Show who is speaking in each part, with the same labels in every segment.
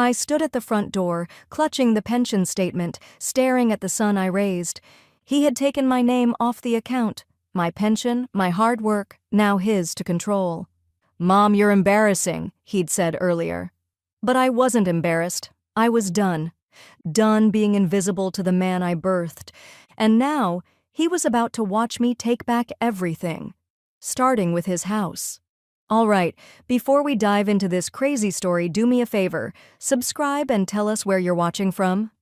Speaker 1: I stood at the front door, clutching the pension statement, staring at the son I raised. He had taken my name off the account. My pension, my hard work, now his to control. "Mom, you're embarrassing," he'd said earlier. But I wasn't embarrassed. I was done. Done being invisible to the man I birthed. And now, he was about to watch me take back everything. Starting with his house. All right, before we dive into this crazy story, do me a favor. Subscribe and tell us where you're watching from.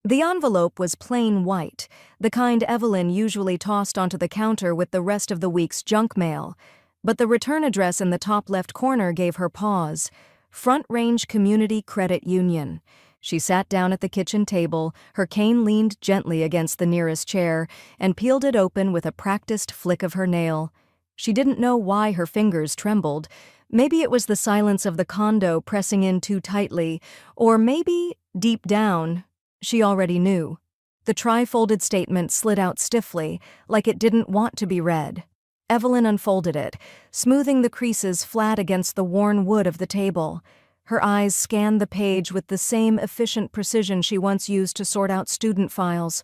Speaker 1: The envelope was plain white, the kind Evelyn usually tossed onto the counter with the rest of the week's junk mail. But the return address in the top left corner gave her pause. Front Range Community Credit Union. She sat down at the kitchen table, her cane leaned gently against the nearest chair, and peeled it open with a practiced flick of her nail. She didn't know why her fingers trembled. Maybe it was the silence of the condo pressing in too tightly, or maybe, deep down, she already knew. The tri-folded statement slid out stiffly, like it didn't want to be read. Evelyn unfolded it, smoothing the creases flat against the worn wood of the table. Her eyes scanned the page with the same efficient precision she once used to sort out student files.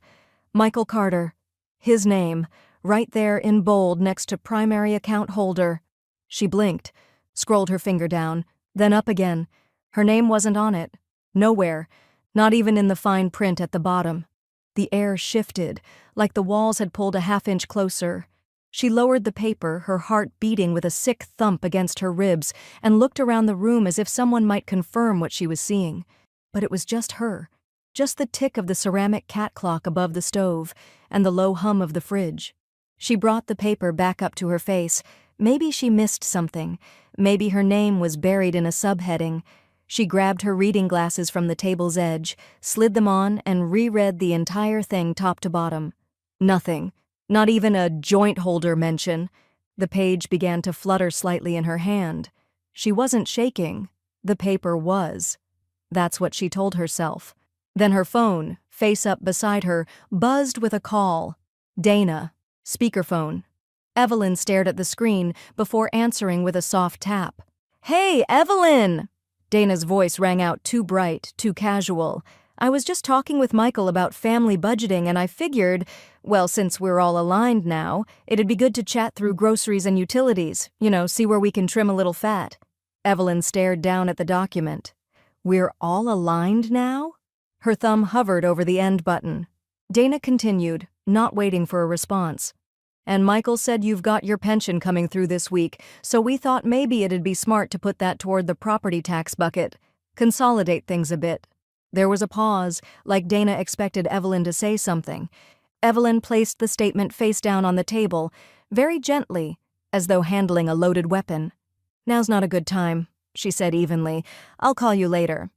Speaker 1: Michael Carter. His name, right there in bold next to primary account holder. She blinked, scrolled her finger down, then up again. Her name wasn't on it. Nowhere, not even in the fine print at the bottom. The air shifted, like the walls had pulled a half-inch closer. She lowered the paper, her heart beating with a sick thump against her ribs, and looked around the room as if someone might confirm what she was seeing. But it was just her. Just the tick of the ceramic cat clock above the stove, and the low hum of the fridge. She brought the paper back up to her face. Maybe she missed something. Maybe her name was buried in a subheading. She grabbed her reading glasses from the table's edge, slid them on, and reread the entire thing top to bottom. Nothing. Not even a joint holder mention. The page began to flutter slightly in her hand. She wasn't shaking. The paper was. That's what she told herself. Then her phone, face up beside her, buzzed with a call. Dana. Speakerphone. Evelyn stared at the screen before answering with a soft tap. "Hey, Evelyn!" Dana's voice rang out too bright, too casual. "I was just talking with Michael about family budgeting and I figured, well, since we're all aligned now, it'd be good to chat through groceries and utilities, see where we can trim a little fat." Evelyn stared down at the document. "We're all aligned now?" Her thumb hovered over the end button. Dana continued, not waiting for a response. "And Michael said you've got your pension coming through this week, so we thought maybe it'd be smart to put that toward the property tax bucket. Consolidate things a bit." There was a pause, like Dana expected Evelyn to say something. Evelyn placed the statement face down on the table, very gently, as though handling a loaded weapon. "Now's not a good time," she said evenly. "I'll call you later."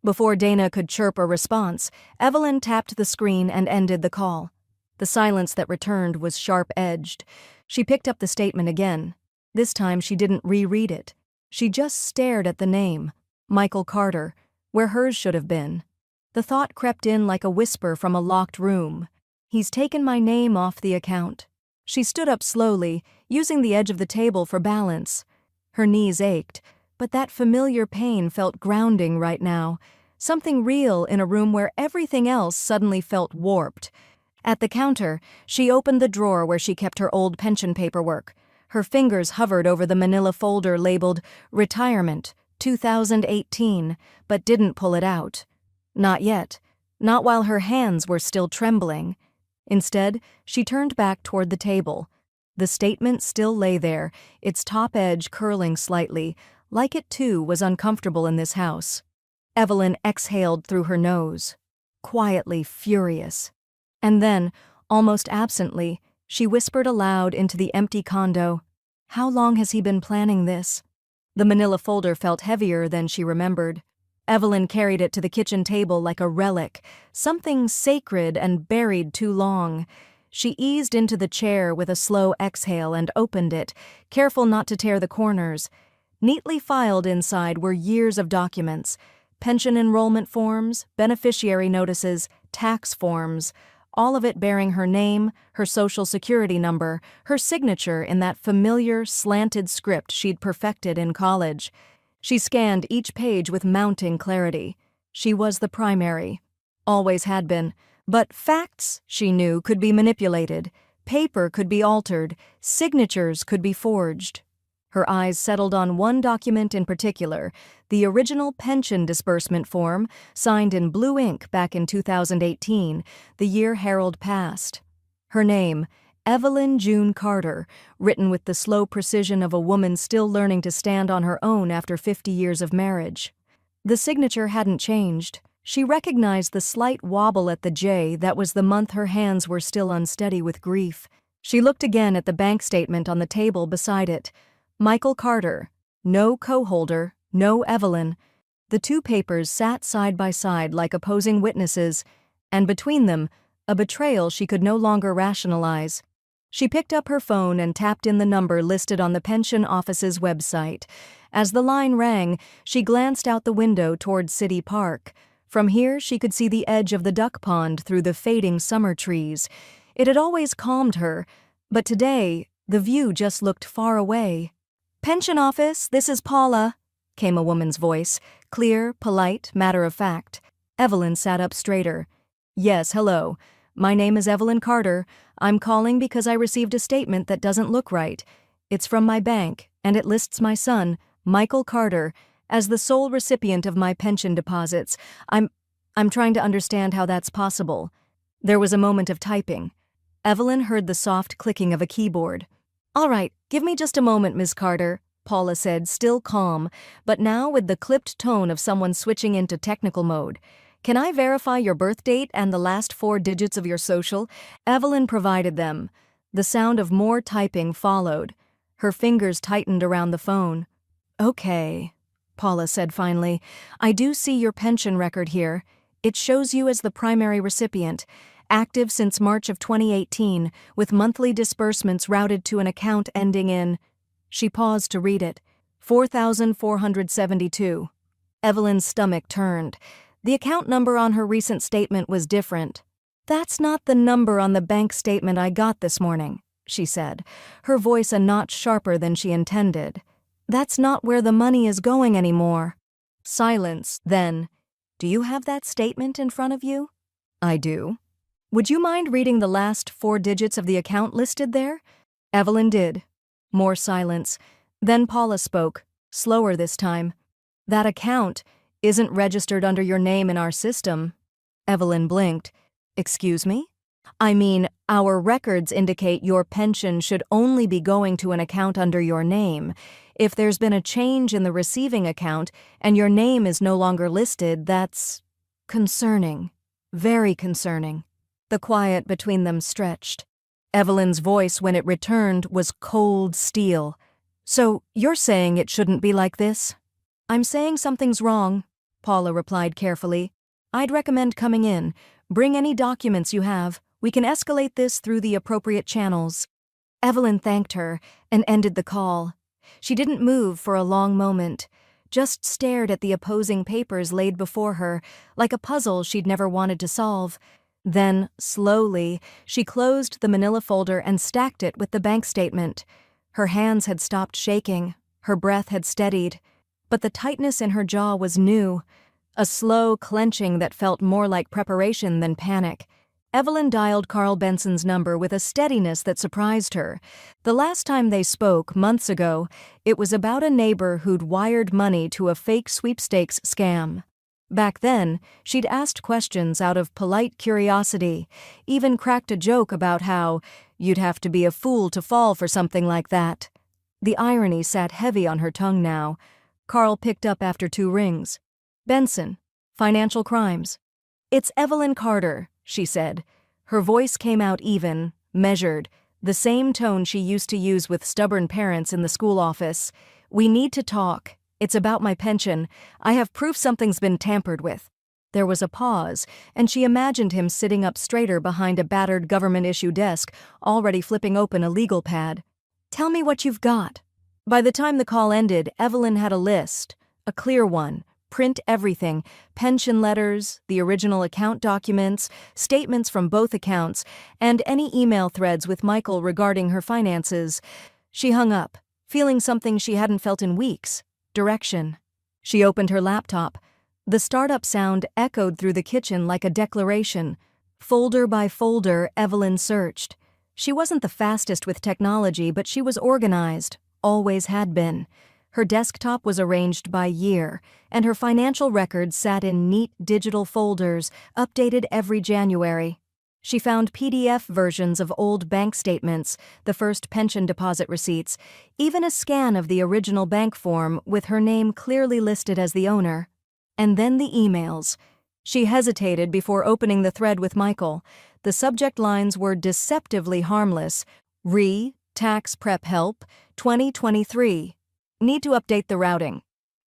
Speaker 1: Before Dana could chirp a response, Evelyn tapped the screen and ended the call. The silence that returned was sharp-edged. She picked up the statement again. This time she didn't reread it. She just stared at the name, Michael Carter, where hers should have been. The thought crept in like a whisper from a locked room. "He's taken my name off the account." She stood up slowly, using the edge of the table for balance. Her knees ached, but that familiar pain felt grounding right now. Something real in a room where everything else suddenly felt warped. At the counter, she opened the drawer where she kept her old pension paperwork. Her fingers hovered over the manila folder labeled Retirement 2018, but didn't pull it out. Not yet. Not while her hands were still trembling. Instead, she turned back toward the table. The statement still lay there, its top edge curling slightly, like it too was uncomfortable in this house. Evelyn exhaled through her nose, quietly furious. And then, almost absently, she whispered aloud into the empty condo, "How long has he been planning this?" The manila folder felt heavier than she remembered. Evelyn carried it to the kitchen table like a relic, something sacred and buried too long. She eased into the chair with a slow exhale and opened it, careful not to tear the corners. Neatly filed inside were years of documents, pension enrollment forms, beneficiary notices, tax forms, all of it bearing her name, her social security number, her signature in that familiar, slanted script she'd perfected in college. She scanned each page with mounting clarity. She was the primary. Always had been. But facts, she knew, could be manipulated. Paper could be altered. Signatures could be forged. Her eyes settled on one document in particular, the original pension disbursement form, signed in blue ink back in 2018, the year Harold passed. Her name, Evelyn June Carter, written with the slow precision of a woman still learning to stand on her own after 50 years of marriage. The signature hadn't changed. She recognized the slight wobble at the J. That was the month her hands were still unsteady with grief. She looked again at the bank statement on the table beside it. Michael Carter. No co-holder, no Evelyn. The two papers sat side by side like opposing witnesses, and between them, a betrayal she could no longer rationalize. She picked up her phone and tapped in the number listed on the pension office's website. As the line rang, she glanced out the window toward City Park. From here, she could see the edge of the duck pond through the fading summer trees. It had always calmed her, but today, the view just looked far away. "Pension office, this is Paula," came a woman's voice, clear, polite, matter-of-fact. Evelyn sat up straighter. "Yes, hello. My name is Evelyn Carter. I'm calling because I received a statement that doesn't look right. It's from my bank, and it lists my son, Michael Carter, as the sole recipient of my pension deposits. I'm trying to understand how that's possible." There was a moment of typing. Evelyn heard the soft clicking of a keyboard. "All right, give me just a moment, Ms. Carter," Paula said, still calm, but now with the clipped tone of someone switching into technical mode. "Can I verify your birth date and the last 4 digits of your social?" Evelyn provided them. The sound of more typing followed. Her fingers tightened around the phone. "Okay," Paula said finally. "I do see your pension record here. It shows you as the primary recipient, active since March of 2018, with monthly disbursements routed to an account ending in—" She paused to read it. 4,472. Evelyn's stomach turned. The account number on her recent statement was different. "That's not the number on the bank statement I got this morning," she said, her voice a notch sharper than she intended. "That's not where the money is going anymore." Silence, then. "Do you have that statement in front of you?" "I do." "Would you mind reading the last 4 digits of the account listed there?" Evelyn did. More silence. Then Paula spoke, slower this time. "That account isn't registered under your name in our system." Evelyn blinked. "Excuse me?" "I mean, our records indicate your pension should only be going to an account under your name. If there's been a change in the receiving account and your name is no longer listed, that's concerning. Very concerning." The quiet between them stretched. Evelyn's voice, when it returned, was cold steel. "So, you're saying it shouldn't be like this?" "I'm saying something's wrong," Paula replied carefully. "I'd recommend coming in. Bring any documents you have. We can escalate this through the appropriate channels." Evelyn thanked her and ended the call. She didn't move for a long moment, just stared at the opposing papers laid before her, like a puzzle she'd never wanted to solve. Then, slowly, she closed the manila folder and stacked it with the bank statement. Her hands had stopped shaking, her breath had steadied, but the tightness in her jaw was new, a slow clenching that felt more like preparation than panic. Evelyn dialed Carl Benson's number with a steadiness that surprised her. The last time they spoke, months ago, it was about a neighbor who'd wired money to a fake sweepstakes scam. Back then, she'd asked questions out of polite curiosity, even cracked a joke about how you'd have to be a fool to fall for something like that. The irony sat heavy on her tongue now. Carl picked up after 2 rings. "Benson, financial crimes." "It's Evelyn Carter," she said. Her voice came out even, measured, the same tone she used to use with stubborn parents in the school office. "We need to talk. It's about my pension. I have proof something's been tampered with." There was a pause, and she imagined him sitting up straighter behind a battered government-issue desk, already flipping open a legal pad. "Tell me what you've got." By the time the call ended, Evelyn had a list, a clear one. Print everything, pension letters, the original account documents, statements from both accounts, and any email threads with Michael regarding her finances. She hung up, feeling something she hadn't felt in weeks. Direction. She opened her laptop. The startup sound echoed through the kitchen like a declaration. Folder by folder, Evelyn searched. She wasn't the fastest with technology, but she was organized, always had been. Her desktop was arranged by year, and her financial records sat in neat digital folders, updated every January. She found PDF versions of old bank statements, the first pension deposit receipts, even a scan of the original bank form with her name clearly listed as the owner. And then the emails. She hesitated before opening the thread with Michael. The subject lines were deceptively harmless. Tax prep help, 2023. Need to update the routing.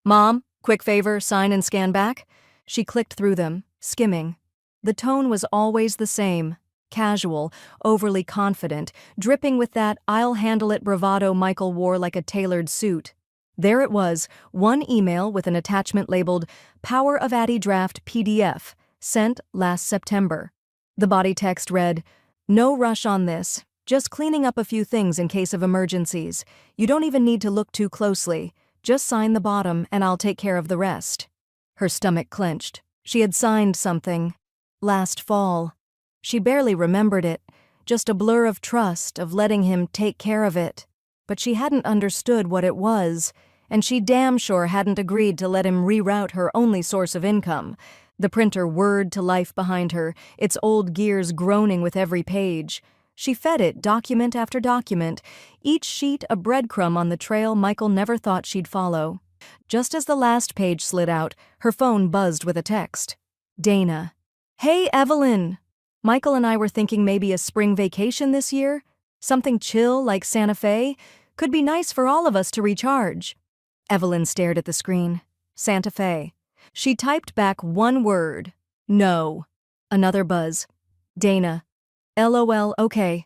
Speaker 1: Mom, quick favor, sign and scan back? She clicked through them, skimming. The tone was always the same, casual, overly confident, dripping with that I'll-handle-it bravado Michael wore like a tailored suit. There it was, one email with an attachment labeled Power of Addy Draft PDF, sent last September. The body text read, "No rush on this, just cleaning up a few things in case of emergencies. You don't even need to look too closely. Just sign the bottom and I'll take care of the rest." Her stomach clenched. She had signed something. Last fall. She barely remembered it, just a blur of trust, of letting him take care of it. But she hadn't understood what it was, and she damn sure hadn't agreed to let him reroute her only source of income. The printer whirred to life behind her, its old gears groaning with every page. She fed it document after document, each sheet a breadcrumb on the trail Michael never thought she'd follow. Just as the last page slid out, her phone buzzed with a text. Dana. "Hey, Evelyn! Michael and I were thinking maybe a spring vacation this year? Something chill like Santa Fe? Could be nice for all of us to recharge." Evelyn stared at the screen. Santa Fe. She typed back one word. No. Another buzz. Dana. LOL, okay.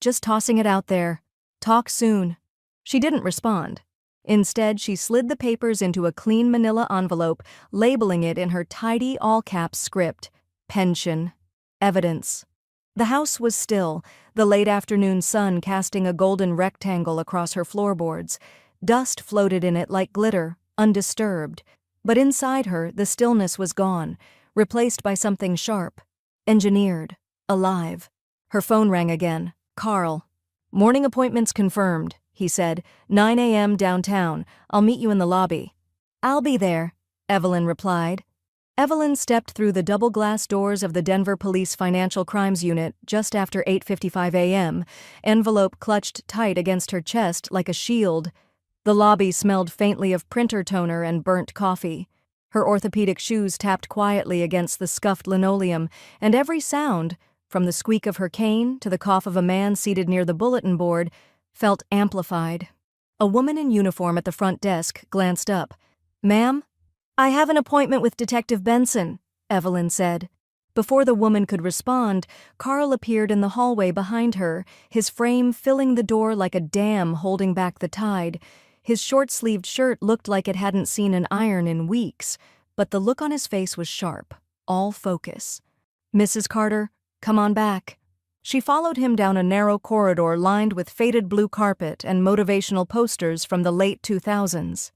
Speaker 1: Just tossing it out there. Talk soon. She didn't respond. Instead, she slid the papers into a clean manila envelope, labeling it in her tidy all-caps script. Pension. Evidence. The house was still, the late afternoon sun casting a golden rectangle across her floorboards. Dust floated in it like glitter, undisturbed. But inside her, the stillness was gone, replaced by something sharp, engineered, alive. Her phone rang again. Carl. "Morning appointments confirmed," he said. 9 a.m. downtown. I'll meet you in the lobby." "I'll be there," Evelyn replied. Evelyn stepped through the double glass doors of the Denver Police Financial Crimes Unit just after 8:55 a.m., envelope clutched tight against her chest like a shield. The lobby smelled faintly of printer toner and burnt coffee. Her orthopedic shoes tapped quietly against the scuffed linoleum, and every sound, from the squeak of her cane to the cough of a man seated near the bulletin board, felt amplified. A woman in uniform at the front desk glanced up. "Ma'am?" "I have an appointment with Detective Benson," Evelyn said. Before the woman could respond, Carl appeared in the hallway behind her, his frame filling the door like a dam holding back the tide. His short-sleeved shirt looked like it hadn't seen an iron in weeks, but the look on his face was sharp, all focus. "Mrs. Carter, come on back." She followed him down a narrow corridor lined with faded blue carpet and motivational posters from the late 2000s.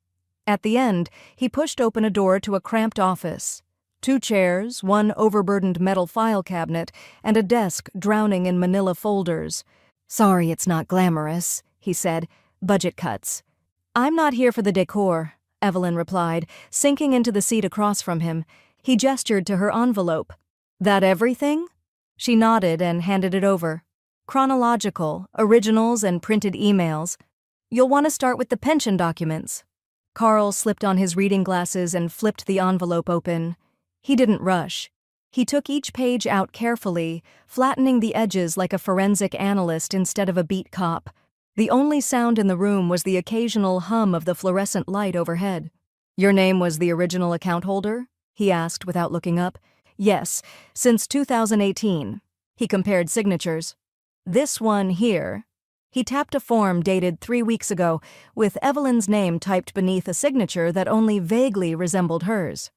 Speaker 1: At the end, he pushed open a door to a cramped office. 2 chairs, one overburdened metal file cabinet, and a desk drowning in manila folders. "Sorry it's not glamorous," he said. "Budget cuts." "I'm not here for the decor," Evelyn replied, sinking into the seat across from him. He gestured to her envelope. "That everything?" She nodded and handed it over. "Chronological, originals and printed emails. You'll want to start with the pension documents." Carl slipped on his reading glasses and flipped the envelope open. He didn't rush. He took each page out carefully, flattening the edges like a forensic analyst instead of a beat cop. The only sound in the room was the occasional hum of the fluorescent light overhead. "Your name was the original account holder?" he asked without looking up. "Yes, since 2018. He compared signatures. "This one here." He tapped a form dated 3 weeks ago, with Evelyn's name typed beneath a signature that only vaguely resembled hers.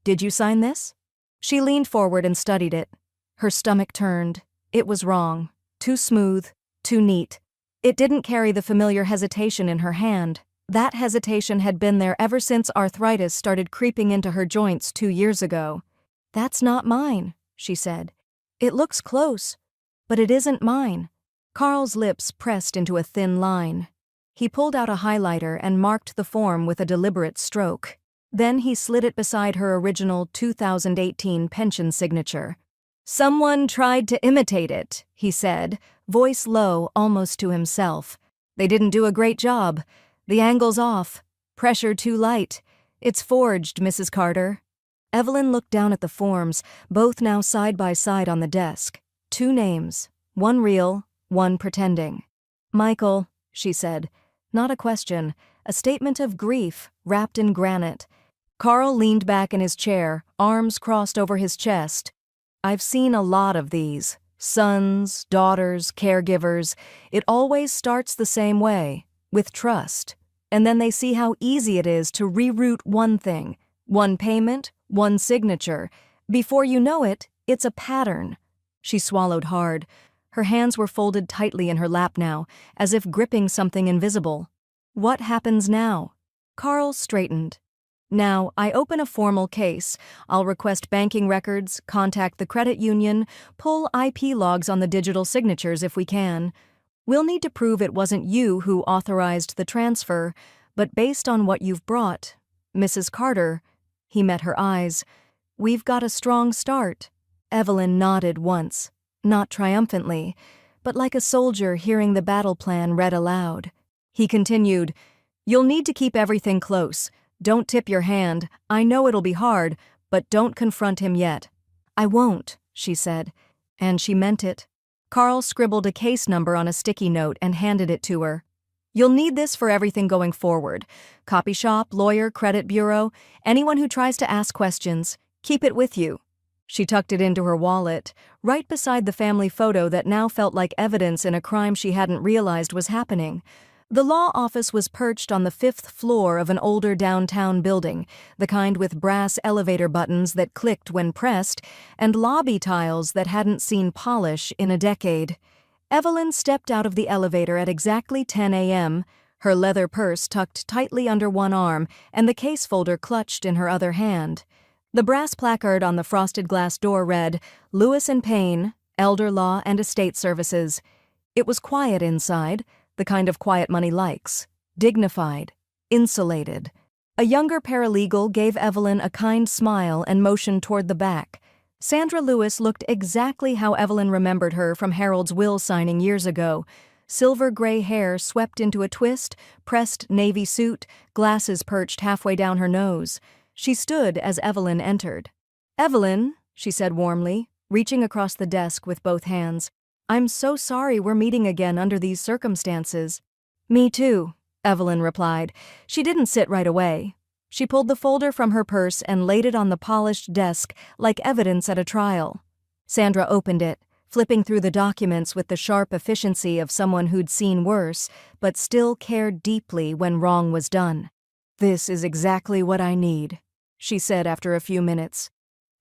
Speaker 1: "Did you sign this?" She leaned forward and studied it. Her stomach turned. It was wrong. Too smooth, too neat. It didn't carry the familiar hesitation in her hand. That hesitation had been there ever since arthritis started creeping into her joints 2 years ago. "That's not mine," she said. "It looks close, but it isn't mine." Carl's lips pressed into a thin line. He pulled out a highlighter and marked the form with a deliberate stroke. Then he slid it beside her original 2018 pension signature. "Someone tried to imitate it," he said, voice low almost to himself. "They didn't do a great job. The angle's off. Pressure too light. It's forged, Mrs. Carter." Evelyn looked down at the forms, both now side by side on the desk. 2 names, one real, one pretending. "Michael," she said. Not a question, a statement of grief wrapped in granite. Carl leaned back in his chair, arms crossed over his chest. "I've seen a lot of these. Sons, daughters, caregivers. It always starts the same way, with trust. And then they see how easy it is to reroute one thing, one payment, one signature. Before you know it, it's a pattern." She swallowed hard. Her hands were folded tightly in her lap now, as if gripping something invisible. "What happens now?" Carl straightened. "Now, I open a formal case. I'll request banking records, contact the credit union, pull IP logs on the digital signatures if we can. We'll need to prove it wasn't you who authorized the transfer, but based on what you've brought, Mrs. Carter," he met her eyes, "we've got a strong start." Evelyn nodded once, not triumphantly, but like a soldier hearing the battle plan read aloud. He continued, "You'll need to keep everything close. Don't tip your hand. I know it'll be hard, but don't confront him yet." "I won't," she said, and she meant it. Carl scribbled a case number on a sticky note and handed it to her. "You'll need this for everything going forward. Copy shop, lawyer, credit bureau, anyone who tries to ask questions. Keep it with you." She tucked it into her wallet, right beside the family photo that now felt like evidence in a crime she hadn't realized was happening. The law office was perched on the 5th floor of an older downtown building, the kind with brass elevator buttons that clicked when pressed, and lobby tiles that hadn't seen polish in a decade. Evelyn stepped out of the elevator at exactly 10 a.m., her leather purse tucked tightly under one arm and the case folder clutched in her other hand. The brass placard on the frosted glass door read, "Lewis and Payne, Elder Law and Estate Services." It was quiet inside, the kind of quiet money likes. Dignified. Insulated. A younger paralegal gave Evelyn a kind smile and motioned toward the back. Sandra Lewis looked exactly how Evelyn remembered her from Harold's will signing years ago. Silver gray hair swept into a twist, pressed navy suit, glasses perched halfway down her nose. She stood as Evelyn entered. "Evelyn," she said warmly, reaching across the desk with both hands. "I'm so sorry we're meeting again under these circumstances." "Me too," Evelyn replied. She didn't sit right away. She pulled the folder from her purse and laid it on the polished desk like evidence at a trial. Sandra opened it, flipping through the documents with the sharp efficiency of someone who'd seen worse, but still cared deeply when wrong was done. "This is exactly what I need," she said after a few minutes.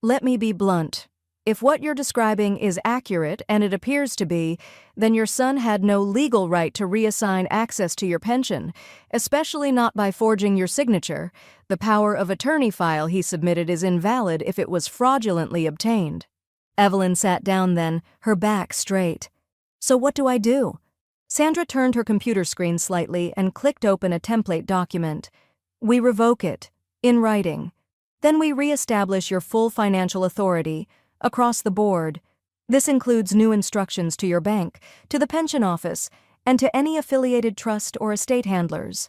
Speaker 1: "Let me be blunt. If what you're describing is accurate, and it appears to be, then your son had no legal right to reassign access to your pension, especially not by forging your signature. The power of attorney file he submitted is invalid if it was fraudulently obtained." Evelyn sat down then, her back straight. "So what do I do?" Sandra turned her computer screen slightly and clicked open a template document. "We revoke it, in writing. Then we reestablish your full financial authority, across the board. This includes new instructions to your bank, to the pension office, and to any affiliated trust or estate handlers."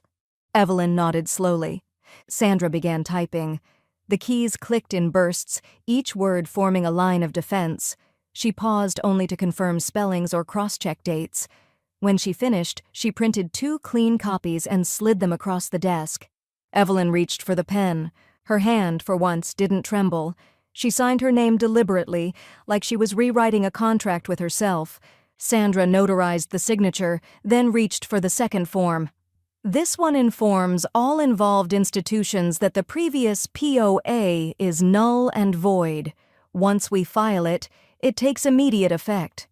Speaker 1: Evelyn nodded slowly. Sandra began typing. The keys clicked in bursts, each word forming a line of defense. She paused only to confirm spellings or cross-check dates. When she finished, she printed 2 clean copies and slid them across the desk. Evelyn reached for the pen. Her hand, for once, didn't tremble. She signed her name deliberately, like she was rewriting a contract with herself. Sandra notarized the signature, then reached for the second form. "This one informs all involved institutions that the previous POA is null and void. Once we file it, it takes immediate effect."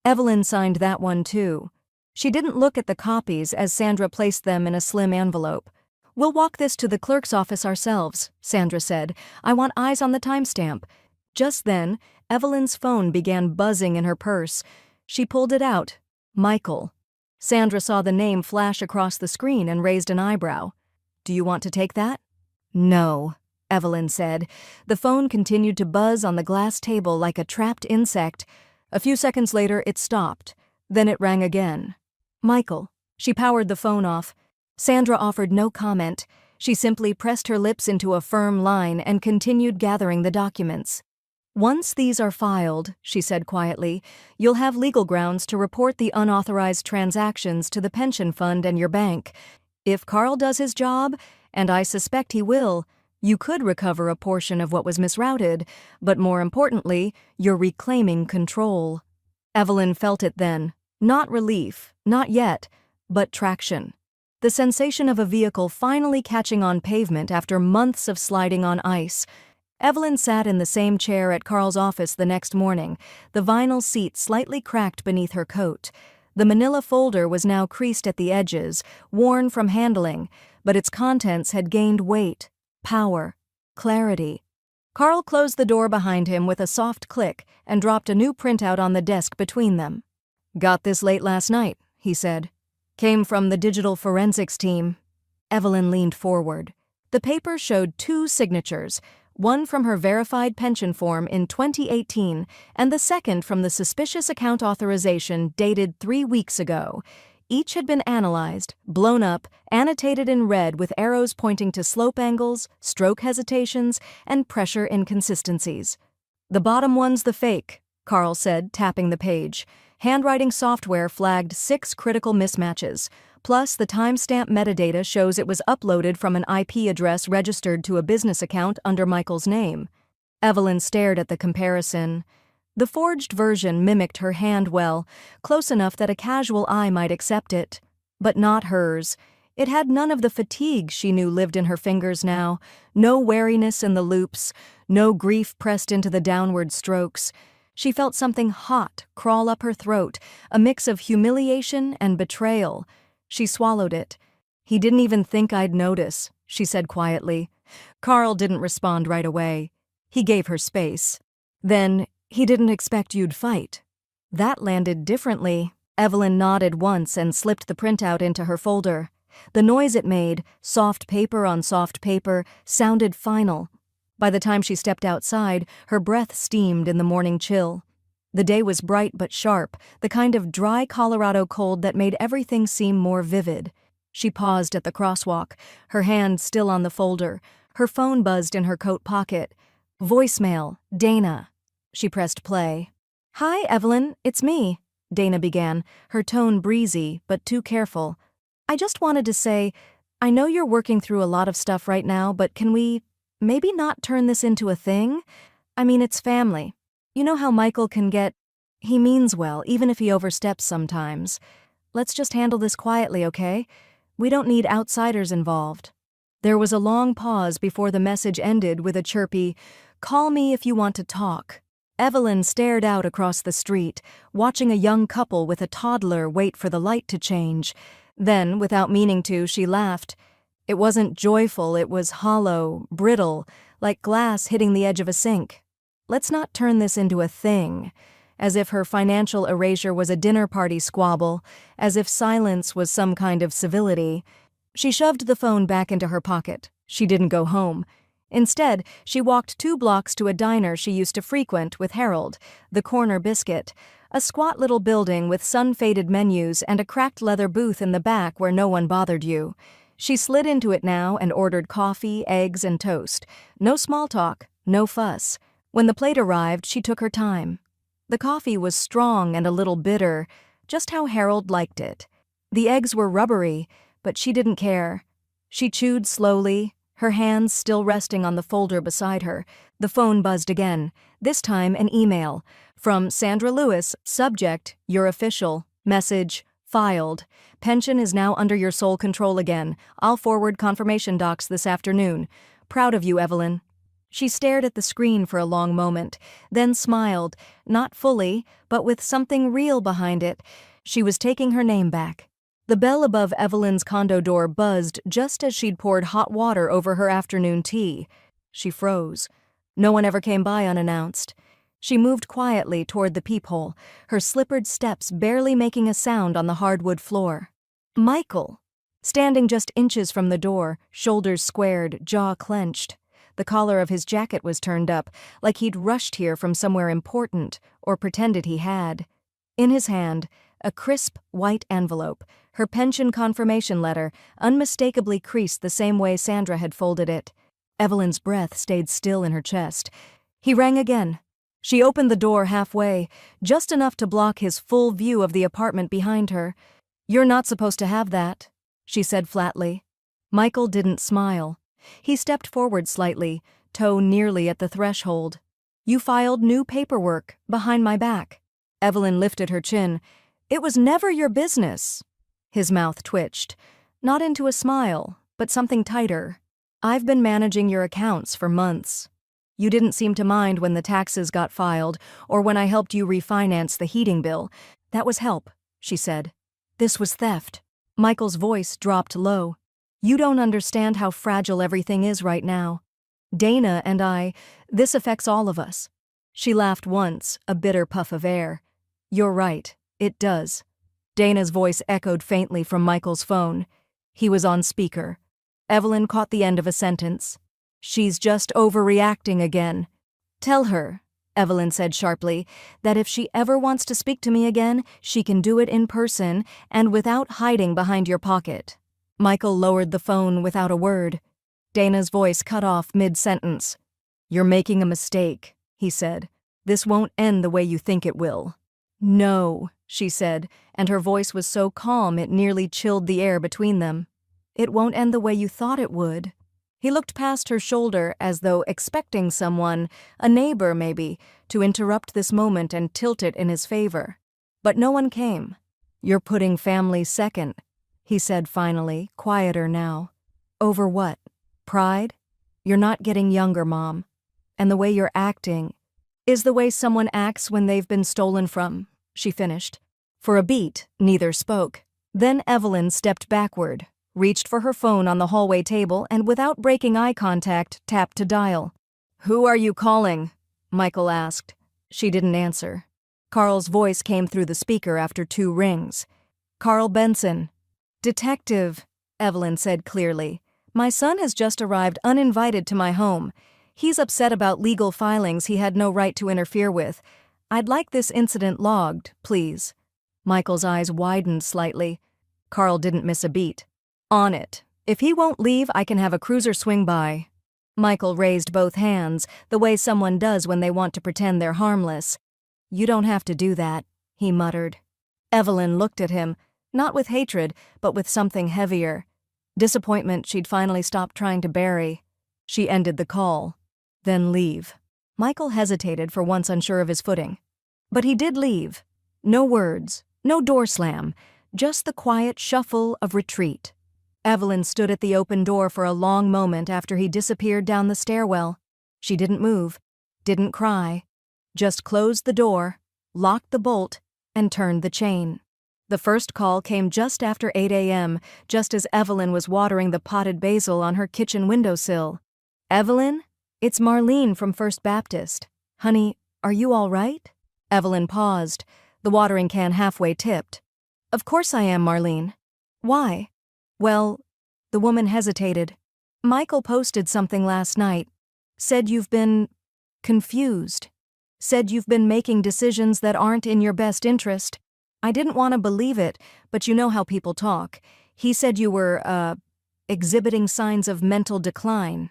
Speaker 1: Evelyn signed that one too. She didn't look at the copies as Sandra placed them in a slim envelope. "We'll walk this to the clerk's office ourselves," Sandra said. "I want eyes on the timestamp." Just then, Evelyn's phone began buzzing in her purse. She pulled it out. Michael. Sandra saw the name flash across the screen and raised an eyebrow. "Do you want to take that?" "No," Evelyn said. The phone continued to buzz on the glass table like a trapped insect. A few seconds later, it stopped. Then it rang again. "Michael." She powered the phone off. Sandra offered no comment. She simply pressed her lips into a firm line and continued gathering the documents. "Once these are filed," she said quietly, "you'll have legal grounds to report the unauthorized transactions to the pension fund and your bank. If Carl does his job, and I suspect he will, you could recover a portion of what was misrouted, but more importantly, you're reclaiming control." Evelyn felt it then. Not relief, not yet, but traction. The sensation of a vehicle finally catching on pavement after months of sliding on ice. Evelyn sat in the same chair at Carl's office the next morning, the vinyl seat slightly cracked beneath her coat. The manila folder was now creased at the edges, worn from handling, but its contents had gained weight, power, clarity. Carl closed the door behind him with a soft click and dropped a new printout on the desk between them. "Got this late last night," he said. "Came from the digital forensics team." Evelyn leaned forward. The paper showed 2 signatures, one from her verified pension form in 2018 and the second from the suspicious account authorization dated 3 weeks ago. Each had been analyzed, blown up, annotated in red with arrows pointing to slope angles, stroke hesitations, and pressure inconsistencies. "The bottom one's the fake," Carl said, tapping the page. Handwriting software flagged 6 critical mismatches. Plus, the timestamp metadata shows it was uploaded from an IP address registered to a business account under Michael's name. Evelyn stared at the comparison. The forged version mimicked her hand well, close enough that a casual eye might accept it. But not hers. It had none of the fatigue she knew lived in her fingers now, no wariness in the loops, no grief pressed into the downward strokes. She felt something hot crawl up her throat, a mix of humiliation and betrayal. She swallowed it. "He didn't even think I'd notice," she said quietly. Carl didn't respond right away. He gave her space. "Then, he didn't expect you'd fight." That landed differently. Evelyn nodded once and slipped the printout into her folder. The noise it made, soft paper on soft paper, sounded final. By the time she stepped outside, her breath steamed in the morning chill. The day was bright but sharp, the kind of dry Colorado cold that made everything seem more vivid. She paused at the crosswalk, her hand still on the folder. Her phone buzzed in her coat pocket. "Voicemail, Dana." She pressed play. "Hi, Evelyn, it's me," Dana began, her tone breezy but too careful. "I just wanted to say, I know you're working through a lot of stuff right now, but can we maybe not turn this into a thing? I mean, it's family. You know how Michael can get... He means well, even if he oversteps sometimes. Let's just handle this quietly, okay? We don't need outsiders involved." There was a long pause before the message ended with a chirpy, "Call me if you want to talk." Evelyn stared out across the street, watching a young couple with a toddler wait for the light to change. Then, without meaning to, she laughed. It wasn't joyful, it was hollow, brittle, like glass hitting the edge of a sink. Let's not turn this into a thing. As if her financial erasure was a dinner party squabble, as if silence was some kind of civility. She shoved the phone back into her pocket. She didn't go home. Instead, she walked 2 blocks to a diner she used to frequent with Harold, the Corner Biscuit, a squat little building with sun-faded menus and a cracked leather booth in the back where no one bothered you. She slid into it now and ordered coffee, eggs, and toast. No small talk, no fuss. When the plate arrived, she took her time. The coffee was strong and a little bitter, just how Harold liked it. The eggs were rubbery, but she didn't care. She chewed slowly, her hands still resting on the folder beside her. The phone buzzed again, this time an email. From Sandra Lewis, subject, "Your official." Message, "Filed. Pension is now under your sole control again. I'll forward confirmation docs this afternoon. Proud of you, Evelyn." She stared at the screen for a long moment, then smiled, not fully, but with something real behind it. She was taking her name back. The bell above Evelyn's condo door buzzed just as she'd poured hot water over her afternoon tea. She froze. No one ever came by unannounced. She moved quietly toward the peephole, her slippered steps barely making a sound on the hardwood floor. Michael! Standing just inches from the door, shoulders squared, jaw clenched. The collar of his jacket was turned up, like he'd rushed here from somewhere important, or pretended he had. In his hand, a crisp, white envelope, her pension confirmation letter, unmistakably creased the same way Sandra had folded it. Evelyn's breath stayed still in her chest. He rang again. She opened the door halfway, just enough to block his full view of the apartment behind her. "You're not supposed to have that," she said flatly. Michael didn't smile. He stepped forward slightly, toe nearly at the threshold. "You filed new paperwork, behind my back." Evelyn lifted her chin. "It was never your business." His mouth twitched. Not into a smile, but something tighter. "I've been managing your accounts for months. You didn't seem to mind when the taxes got filed, or when I helped you refinance the heating bill. That was help," she said. "This was theft." Michael's voice dropped low. "You don't understand how fragile everything is right now. Dana and this affects all of us." She laughed once, a bitter puff of air. "You're right, it does." Dana's voice echoed faintly from Michael's phone. He was on speaker. Evelyn caught the end of a sentence. "She's just overreacting again." "Tell her," Evelyn said sharply, "that if she ever wants to speak to me again, she can do it in person and without hiding behind your pocket." Michael lowered the phone without a word. Dana's voice cut off mid-sentence. "You're making a mistake," he said. "This won't end the way you think it will." "No," she said, and her voice was so calm it nearly chilled the air between them. "It won't end the way you thought it would." He looked past her shoulder as though expecting someone, a neighbor maybe, to interrupt this moment and tilt it in his favor. But no one came. "You're putting family second," he said finally, quieter now. "Over what? Pride? You're not getting younger, Mom. And the way you're acting is the way someone acts when they've been stolen from," she finished. For a beat, neither spoke. Then Evelyn stepped backward, reached for her phone on the hallway table, and without breaking eye contact, tapped to dial. "Who are you calling?" Michael asked. She didn't answer. Carl's voice came through the speaker after 2 rings. "Carl Benson." "Detective," Evelyn said clearly. "My son has just arrived uninvited to my home. He's upset about legal filings he had no right to interfere with. I'd like this incident logged, please." Michael's eyes widened slightly. Carl didn't miss a beat. "On it. If he won't leave, I can have a cruiser swing by." Michael raised both hands, the way someone does when they want to pretend they're harmless. "You don't have to do that," he muttered. Evelyn looked at him, not with hatred, but with something heavier. Disappointment she'd finally stopped trying to bury. She ended the call. "Then leave." Michael hesitated, for once unsure of his footing. But he did leave. No words, no door slam, just the quiet shuffle of retreat. Evelyn stood at the open door for a long moment after he disappeared down the stairwell. She didn't move, didn't cry, just closed the door, locked the bolt, and turned the chain. The first call came just after 8 a.m., just as Evelyn was watering the potted basil on her kitchen windowsill. "Evelyn? It's Marlene from First Baptist. Honey, are you all right?" Evelyn paused, the watering can halfway tipped. "Of course I am, Marlene. Why?" "Well," the woman hesitated. "Michael posted something last night. Said you've been confused. Said you've been making decisions that aren't in your best interest. I didn't want to believe it, but you know how people talk. He said you were, exhibiting signs of mental decline."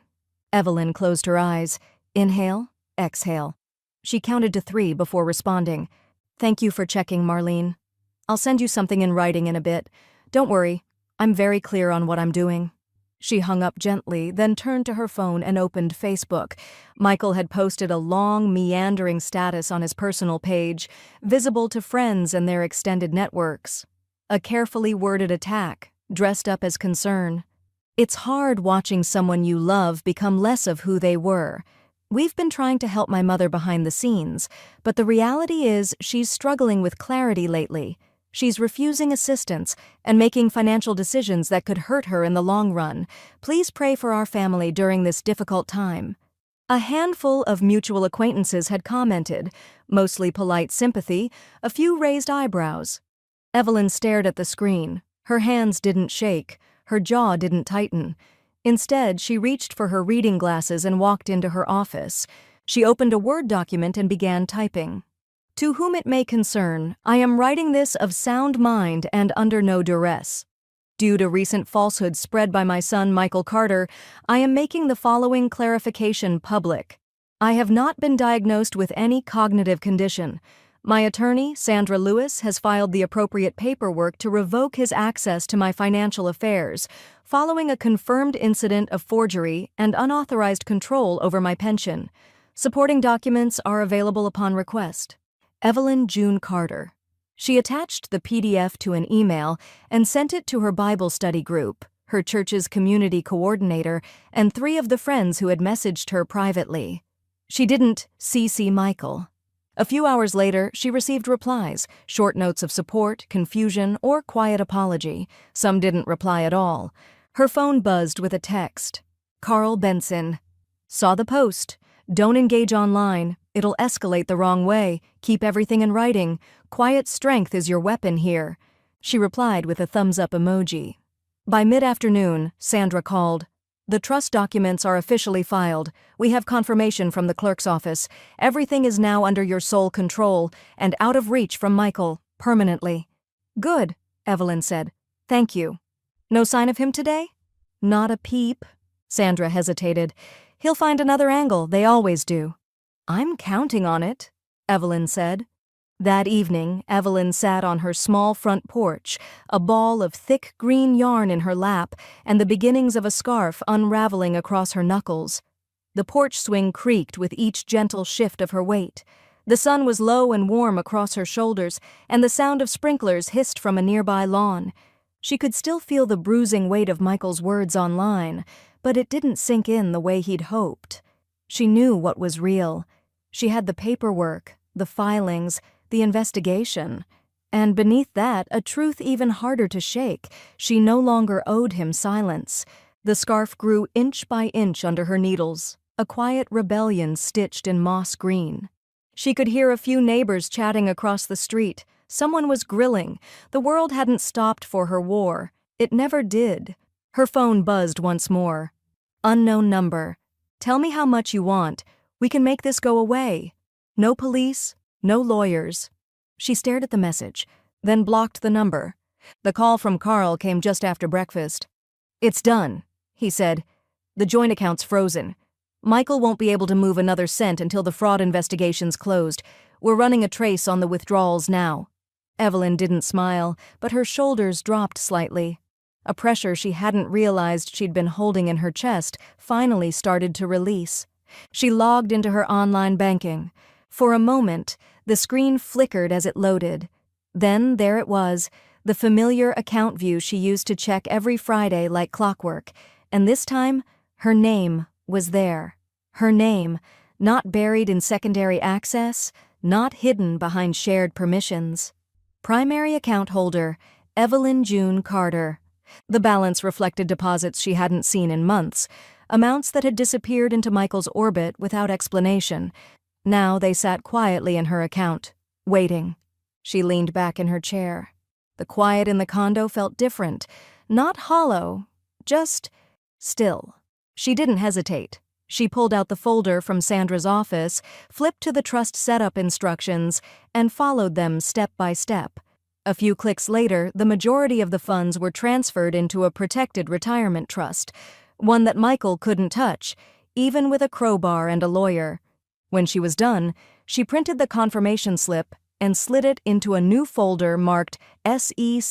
Speaker 1: Evelyn closed her eyes. Inhale, exhale. She counted to 3 before responding. "Thank you for checking, Marlene. I'll send you something in writing in a bit. Don't worry, I'm very clear on what I'm doing." She hung up gently, then turned to her phone and opened Facebook. Michael had posted a long, meandering status on his personal page, visible to friends and their extended networks. A carefully worded attack, dressed up as concern. "It's hard watching someone you love become less of who they were. We've been trying to help my mother behind the scenes, but the reality is she's struggling with clarity lately. She's refusing assistance and making financial decisions that could hurt her in the long run. Please pray for our family during this difficult time." A handful of mutual acquaintances had commented, mostly polite sympathy, a few raised eyebrows. Evelyn stared at the screen. Her hands didn't shake, her jaw didn't tighten. Instead, she reached for her reading glasses and walked into her office. She opened a Word document and began typing. "To whom it may concern, I am writing this of sound mind and under no duress. Due to recent falsehoods spread by my son Michael Carter, I am making the following clarification public. I have not been diagnosed with any cognitive condition. My attorney, Sandra Lewis, has filed the appropriate paperwork to revoke his access to my financial affairs, following a confirmed incident of forgery and unauthorized control over my pension. Supporting documents are available upon request. Evelyn June Carter." She attached the PDF to an email and sent it to her Bible study group, her church's community coordinator, and 3 of the friends who had messaged her privately. She didn't CC Michael. A few hours later, she received replies, short notes of support, confusion, or quiet apology. Some didn't reply at all. Her phone buzzed with a text. "Carl Benson. Saw the post. Don't engage online. It'll escalate the wrong way. Keep everything in writing. Quiet strength is your weapon here." She replied with a thumbs-up emoji. By mid-afternoon, Sandra called. "The trust documents are officially filed. We have confirmation from the clerk's office. Everything is now under your sole control and out of reach from Michael, permanently." "Good," Evelyn said. "Thank you." "No sign of him today?" "Not a peep." Sandra hesitated. "He'll find another angle, they always do." "I'm counting on it," Evelyn said. That evening, Evelyn sat on her small front porch, a ball of thick green yarn in her lap and the beginnings of a scarf unraveling across her knuckles. The porch swing creaked with each gentle shift of her weight. The sun was low and warm across her shoulders, and the sound of sprinklers hissed from a nearby lawn. She could still feel the bruising weight of Michael's words online, but it didn't sink in the way he'd hoped. She knew what was real. She had the paperwork, the filings, the investigation. And beneath that, a truth even harder to shake. She no longer owed him silence. The scarf grew inch by inch under her needles, a quiet rebellion stitched in moss green. She could hear a few neighbors chatting across the street. Someone was grilling. The world hadn't stopped for her war. It never did. Her phone buzzed once more. "Unknown number. Tell me how much you want. We can make this go away. No police, no lawyers." She stared at the message, then blocked the number. The call from Carl came just after breakfast. "It's done," he said. "The joint account's frozen. Michael won't be able to move another cent until the fraud investigation's closed. We're running a trace on the withdrawals now." Evelyn didn't smile, but her shoulders dropped slightly. A pressure she hadn't realized she'd been holding in her chest finally started to release. She logged into her online banking. For a moment, the screen flickered as it loaded. Then there it was, the familiar account view she used to check every Friday like clockwork. And this time, her name was there. Her name, not buried in secondary access, not hidden behind shared permissions. Primary account holder, Evelyn June Carter. The balance reflected deposits she hadn't seen in months, amounts that had disappeared into Michael's orbit without explanation. Now they sat quietly in her account, waiting. She leaned back in her chair. The quiet in the condo felt different, not hollow, just still. She didn't hesitate. She pulled out the folder from Sandra's office, flipped to the trust setup instructions, and followed them step by step. A few clicks later, the majority of the funds were transferred into a protected retirement trust, one that Michael couldn't touch, even with a crowbar and a lawyer. When she was done, she printed the confirmation slip and slid it into a new folder marked SECURED.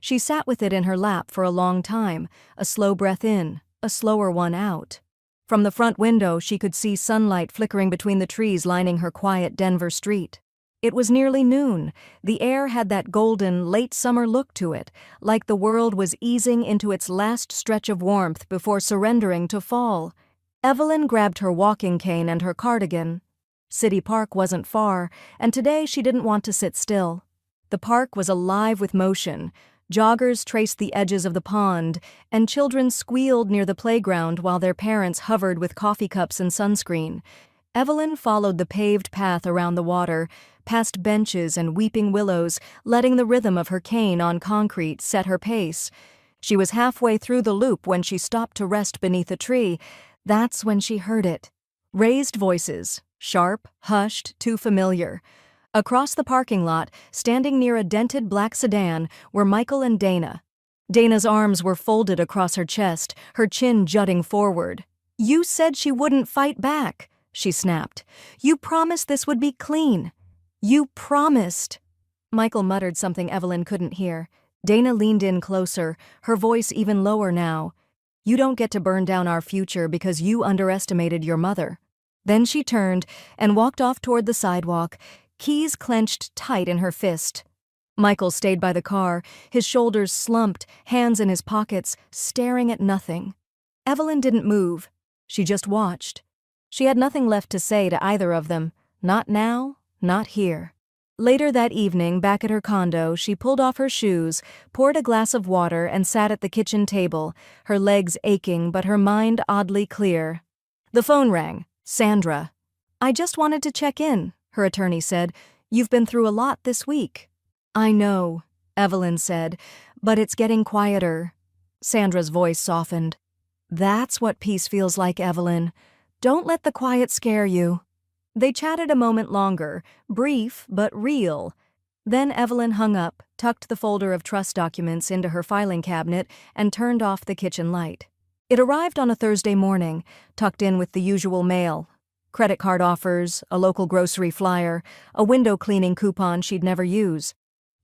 Speaker 1: She sat with it in her lap for a long time, a slow breath in, a slower one out. From the front window, she could see sunlight flickering between the trees lining her quiet Denver street. It was nearly noon. The air had that golden, late summer look to it, like the world was easing into its last stretch of warmth before surrendering to fall. Evelyn grabbed her walking cane and her cardigan. City Park wasn't far, and today she didn't want to sit still. The park was alive with motion. Joggers traced the edges of the pond, and children squealed near the playground while their parents hovered with coffee cups and sunscreen. Evelyn followed the paved path around the water, past benches and weeping willows, letting the rhythm of her cane on concrete set her pace. She was halfway through the loop when she stopped to rest beneath a tree. That's when she heard it. Raised voices, sharp, hushed, too familiar. Across the parking lot, standing near a dented black sedan, were Michael and Dana. Dana's arms were folded across her chest, her chin jutting forward. "You said she wouldn't fight back," she snapped. "You promised this would be clean. You promised." Michael muttered something Evelyn couldn't hear. Dana leaned in closer, her voice even lower now. "You don't get to burn down our future because you underestimated your mother." Then she turned and walked off toward the sidewalk, keys clenched tight in her fist. Michael stayed by the car, his shoulders slumped, hands in his pockets, staring at nothing. Evelyn didn't move. She just watched. She had nothing left to say to either of them. Not now, not here. Later that evening, back at her condo, she pulled off her shoes, poured a glass of water, and sat at the kitchen table, her legs aching but her mind oddly clear. The phone rang. Sandra. "I just wanted to check in," her attorney said. "You've been through a lot this week." "I know," Evelyn said, "but it's getting quieter." Sandra's voice softened. "That's what peace feels like, Evelyn. Don't let the quiet scare you." They chatted a moment longer, brief but real. Then Evelyn hung up, tucked the folder of trust documents into her filing cabinet, and turned off the kitchen light. It arrived on a Thursday morning, tucked in with the usual mail. Credit card offers, a local grocery flyer, a window cleaning coupon she'd never use.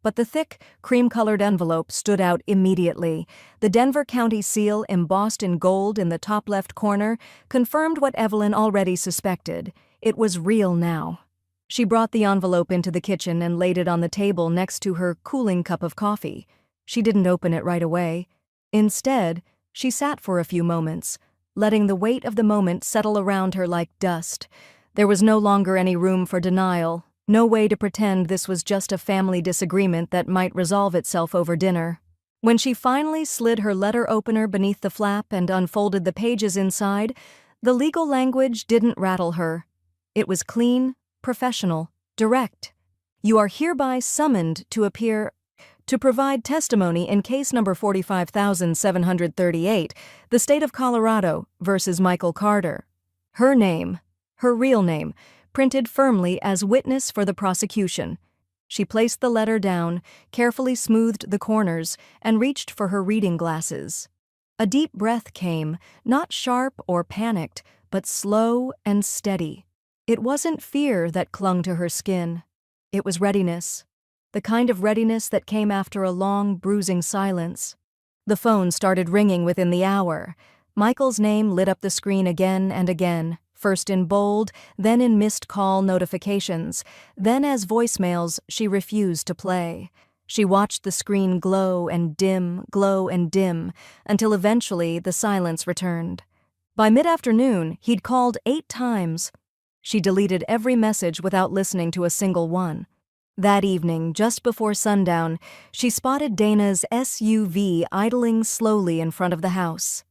Speaker 1: But the thick, cream-colored envelope stood out immediately. The Denver County seal, embossed in gold in the top left corner, confirmed what Evelyn already suspected. It was real now. She brought the envelope into the kitchen and laid it on the table next to her cooling cup of coffee. She didn't open it right away. Instead, she sat for a few moments, letting the weight of the moment settle around her like dust. There was no longer any room for denial, no way to pretend this was just a family disagreement that might resolve itself over dinner. When she finally slid her letter opener beneath the flap and unfolded the pages inside, the legal language didn't rattle her. It was clean, professional, direct. "You are hereby summoned to appear to provide testimony in case number 45,738, the state of Colorado versus Michael Carter." Her name, her real name, printed firmly as witness for the prosecution. She placed the letter down, carefully smoothed the corners, and reached for her reading glasses. A deep breath came, not sharp or panicked, but slow and steady. It wasn't fear that clung to her skin. It was readiness. The kind of readiness that came after a long, bruising silence. The phone started ringing within the hour. Michael's name lit up the screen again and again, first in bold, then in missed call notifications, then as voicemails she refused to play. She watched the screen glow and dim, until eventually the silence returned. By mid-afternoon, he'd called 8 times. She deleted every message without listening to a single one. That evening, just before sundown, she spotted Dana's SUV idling slowly in front of the house.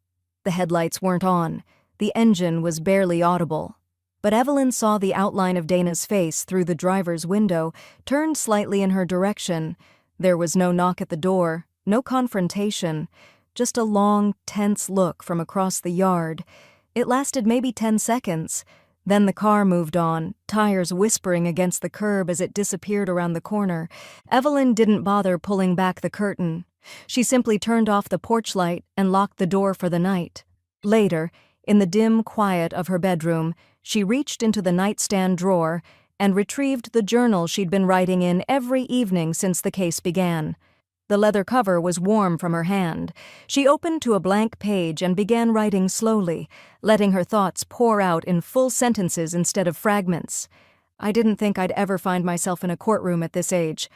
Speaker 1: The headlights weren't on. The engine was barely audible. But Evelyn saw the outline of Dana's face through the driver's window, turned slightly in her direction. There was no knock at the door, no confrontation, just a long, tense look from across the yard. It lasted maybe 10 seconds. Then the car moved on, tires whispering against the curb as it disappeared around the corner. Evelyn didn't bother pulling back the curtain. She simply turned off the porch light and locked the door for the night. Later, in the dim quiet of her bedroom, she reached into the nightstand drawer and retrieved the journal she'd been writing in every evening since the case began. The leather cover was warm from her hand. She opened to a blank page and began writing slowly, letting her thoughts pour out in full sentences instead of fragments. "I didn't think I'd ever find myself in a courtroom at this age.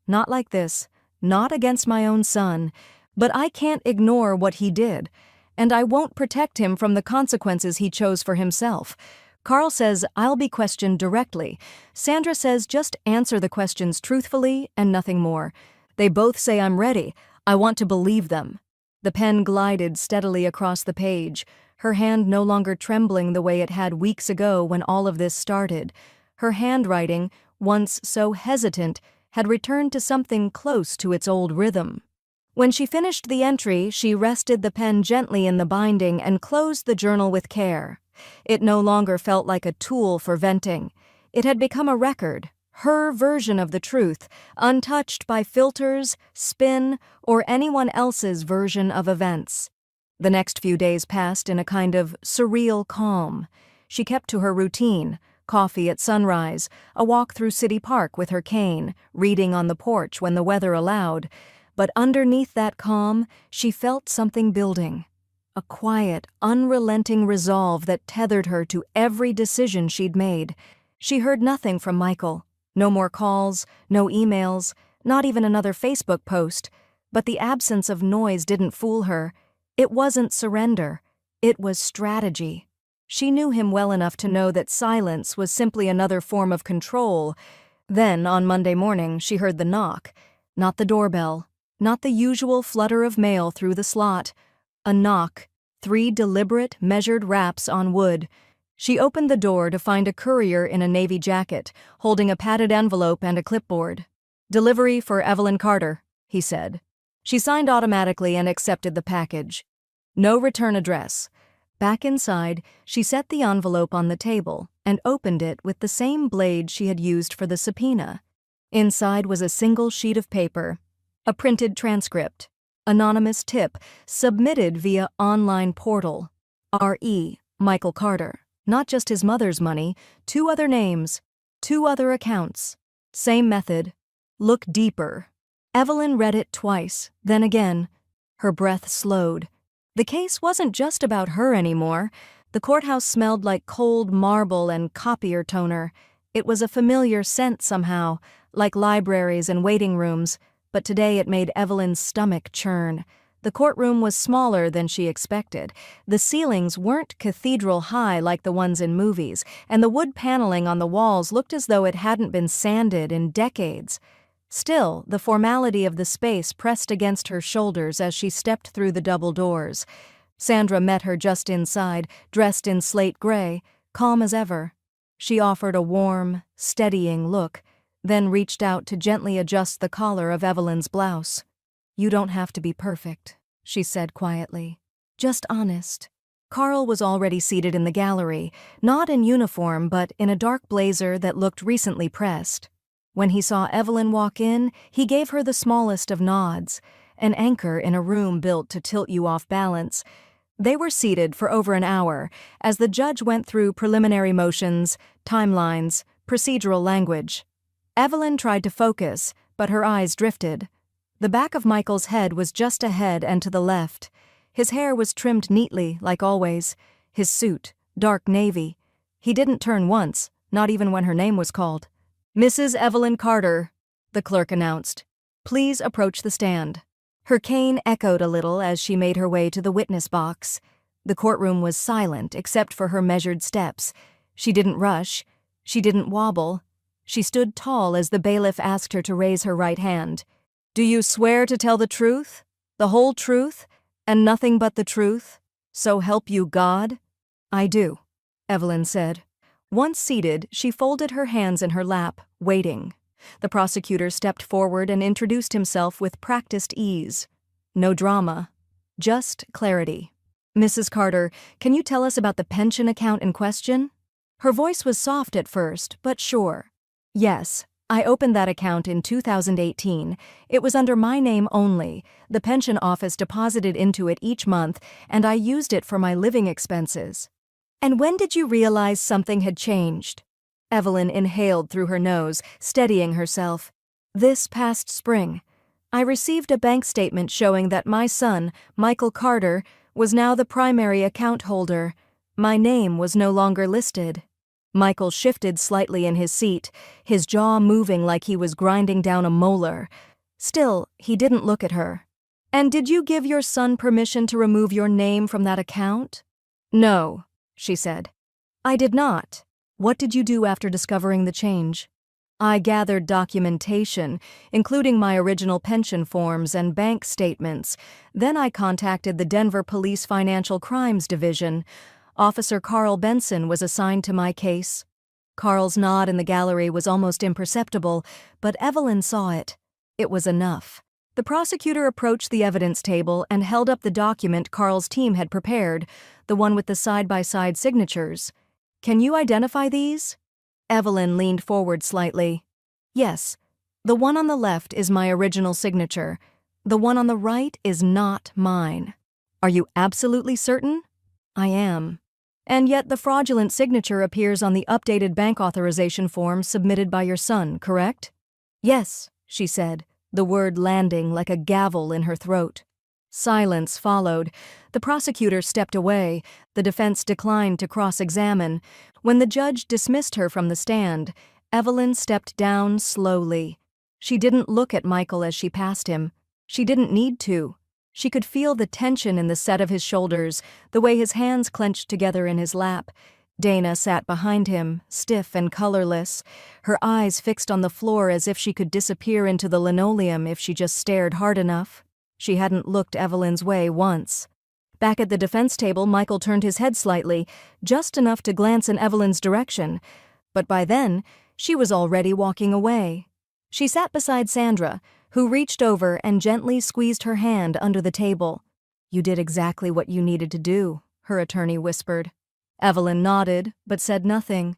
Speaker 1: Not like this, not against my own son. But I can't ignore what he did, and I won't protect him from the consequences he chose for himself. Carl says I'll be questioned directly. Sandra says just answer the questions truthfully and nothing more. They both say I'm ready. I want to believe them. The pen glided steadily across the page, her hand no longer trembling the way it had weeks ago when all of this started. Her handwriting, once so hesitant, had returned to something close to its old rhythm. When she finished the entry, she rested the pen gently in the binding and closed the journal with care. It no longer felt like a tool for venting. It had become a record, her version of the truth, untouched by filters, spin, or anyone else's version of events. The next few days passed in a kind of surreal calm. She kept to her routine: coffee at sunrise, a walk through City Park with her cane, reading on the porch when the weather allowed. But underneath that calm, she felt something building. A quiet, unrelenting resolve that tethered her to every decision she'd made. She heard nothing from Michael. No more calls, no emails, not even another Facebook post. But the absence of noise didn't fool her. It wasn't surrender. It was strategy. She knew him well enough to know that silence was simply another form of control. Then, on Monday morning, she heard the knock. Not the doorbell. Not the usual flutter of mail through the slot. A knock. 3 deliberate, measured raps on wood. She opened the door to find a courier in a navy jacket, holding a padded envelope and a clipboard. "Delivery for Evelyn Carter," he said. She signed automatically and accepted the package. No return address. Back inside, she set the envelope on the table and opened it with the same blade she had used for the subpoena. Inside was a single sheet of paper. A printed transcript. Anonymous tip, submitted via online portal. R.E. Michael Carter. Not just his mother's money, 2 other names, 2 other accounts. Same method. Look deeper. Evelyn read it twice, then again. Her breath slowed. The case wasn't just about her anymore. The courthouse smelled like cold marble and copier toner. It was a familiar scent somehow, like libraries and waiting rooms. But today it made Evelyn's stomach churn. The courtroom was smaller than she expected. The ceilings weren't cathedral high like the ones in movies, and the wood paneling on the walls looked as though it hadn't been sanded in decades. Still, the formality of the space pressed against her shoulders as she stepped through the double doors. Sandra met her just inside, dressed in slate gray, calm as ever. She offered a warm, steadying look, then reached out to gently adjust the collar of Evelyn's blouse. "You don't have to be perfect," she said quietly. "Just honest." Carl was already seated in the gallery, not in uniform but in a dark blazer that looked recently pressed. When he saw Evelyn walk in, he gave her the smallest of nods, an anchor in a room built to tilt you off balance. They were seated for over an hour as the judge went through preliminary motions, timelines, procedural language. Evelyn tried to focus, but her eyes drifted. The back of Michael's head was just ahead and to the left. His hair was trimmed neatly, like always. His suit, dark navy. He didn't turn once, not even when her name was called. "Mrs. Evelyn Carter," the clerk announced. "Please approach the stand." Her cane echoed a little as she made her way to the witness box. The courtroom was silent except for her measured steps. She didn't rush. She didn't wobble. She stood tall as the bailiff asked her to raise her right hand. "Do you swear to tell the truth, the whole truth, and nothing but the truth? So help you God?" "I do," Evelyn said. Once seated, she folded her hands in her lap, waiting. The prosecutor stepped forward and introduced himself with practiced ease. No drama, just clarity. "Mrs. Carter, can you tell us about the pension account in question?" Her voice was soft at first, but sure. "Yes, I opened that account in 2018. It was under my name only. The pension office deposited into it each month, and I used it for my living expenses." "And when did you realize something had changed?" Evelyn inhaled through her nose, steadying herself. "This past spring. I received a bank statement showing that my son, Michael Carter, was now the primary account holder. My name was no longer listed." Michael shifted slightly in his seat, his jaw moving like he was grinding down a molar. Still, he didn't look at her. "And did you give your son permission to remove your name from that account?" "No," she said. I did not. What did you do after discovering the change? I gathered documentation, including my original pension forms and bank statements. Then I contacted the Denver Police Financial Crimes Division. Officer Carl Benson was assigned to my case. Carl's nod in the gallery was almost imperceptible, but Evelyn saw it. It was enough. The prosecutor approached the evidence table and held up the document Carl's team had prepared, the one with the side-by-side signatures. Can you identify these? Evelyn leaned forward slightly. Yes. The one on the left is my original signature. The one on the right is not mine. Are you absolutely certain? I am. And yet the fraudulent signature appears on the updated bank authorization form submitted by your son, correct? Yes, she said, the word landing like a gavel in her throat. Silence followed. The prosecutor stepped away. The defense declined to cross-examine. When the judge dismissed her from the stand, Evelyn stepped down slowly. She didn't look at Michael as she passed him. She didn't need to. She could feel the tension in the set of his shoulders, the way his hands clenched together in his lap. Dana sat behind him, stiff and colorless, her eyes fixed on the floor as if she could disappear into the linoleum if she just stared hard enough. She hadn't looked Evelyn's way once. Back at the defense table, Michael turned his head slightly, just enough to glance in Evelyn's direction. But by then, she was already walking away. She sat beside Sandra, who reached over and gently squeezed her hand under the table. You did exactly what you needed to do, her attorney whispered. Evelyn nodded, but said nothing.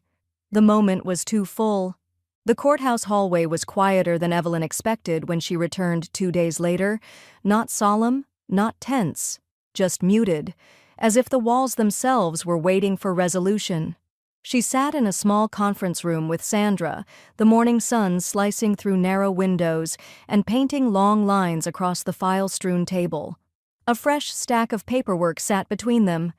Speaker 1: The moment was too full. The courthouse hallway was quieter than Evelyn expected when she returned 2 days later. Not solemn, not tense, just muted, as if the walls themselves were waiting for resolution. She sat in a small conference room with Sandra, the morning sun slicing through narrow windows and painting long lines across the file-strewn table. A fresh stack of paperwork sat between them.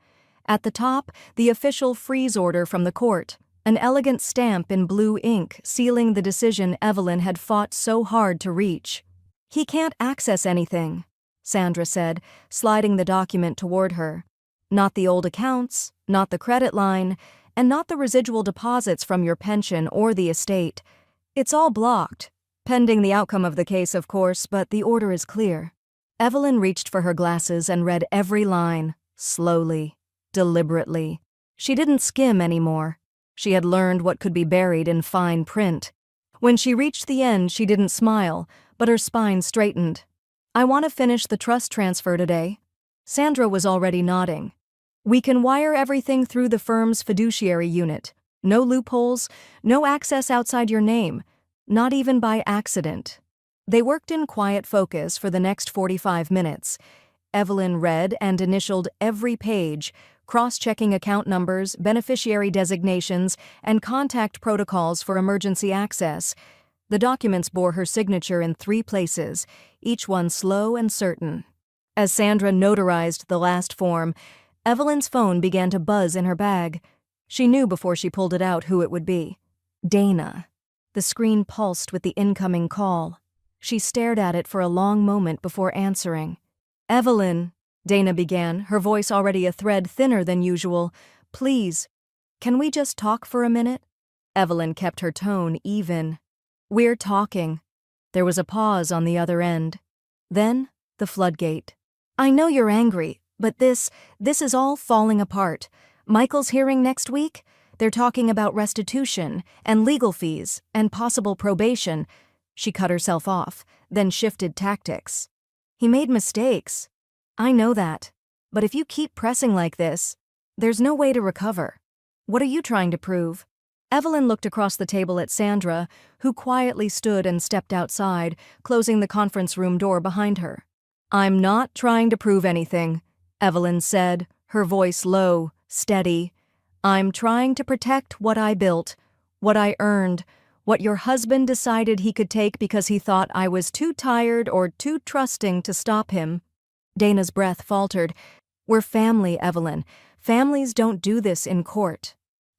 Speaker 1: At the top, the official freeze order from the court, an elegant stamp in blue ink sealing the decision Evelyn had fought so hard to reach. He can't access anything, Sandra said, sliding the document toward her. Not the old accounts, not the credit line, and not the residual deposits from your pension or the estate. It's all blocked. Pending the outcome of the case, of course, but the order is clear. Evelyn reached for her glasses and read every line, slowly, deliberately. She didn't skim anymore. She had learned what could be buried in fine print. When she reached the end, she didn't smile, but her spine straightened. I want to finish the trust transfer today. Sandra was already nodding. We can wire everything through the firm's fiduciary unit. No loopholes, no access outside your name, not even by accident. They worked in quiet focus for the next 45 minutes. Evelyn read and initialed every page, cross-checking account numbers, beneficiary designations, and contact protocols for emergency access. The documents bore her signature in 3 places, each one slow and certain. As Sandra notarized the last form, Evelyn's phone began to buzz in her bag. She knew before she pulled it out who it would be. Dana. The screen pulsed with the incoming call. She stared at it for a long moment before answering. Evelyn, Dana began, her voice already a thread thinner than usual. Please, can we just talk for a minute? Evelyn kept her tone even. We're talking. There was a pause on the other end. Then, the floodgate. I know you're angry, but this is all falling apart. Michael's hearing next week? They're talking about restitution and legal fees and possible probation. She cut herself off, then shifted tactics. He made mistakes. I know that. But if you keep pressing like this, there's no way to recover. What are you trying to prove? Evelyn looked across the table at Sandra, who quietly stood and stepped outside, closing the conference room door behind her. I'm not trying to prove anything, Evelyn said, her voice low, steady. I'm trying to protect what I built, what I earned, what your husband decided he could take because he thought I was too tired or too trusting to stop him. Dana's breath faltered. We're family, Evelyn. Families don't do this in court.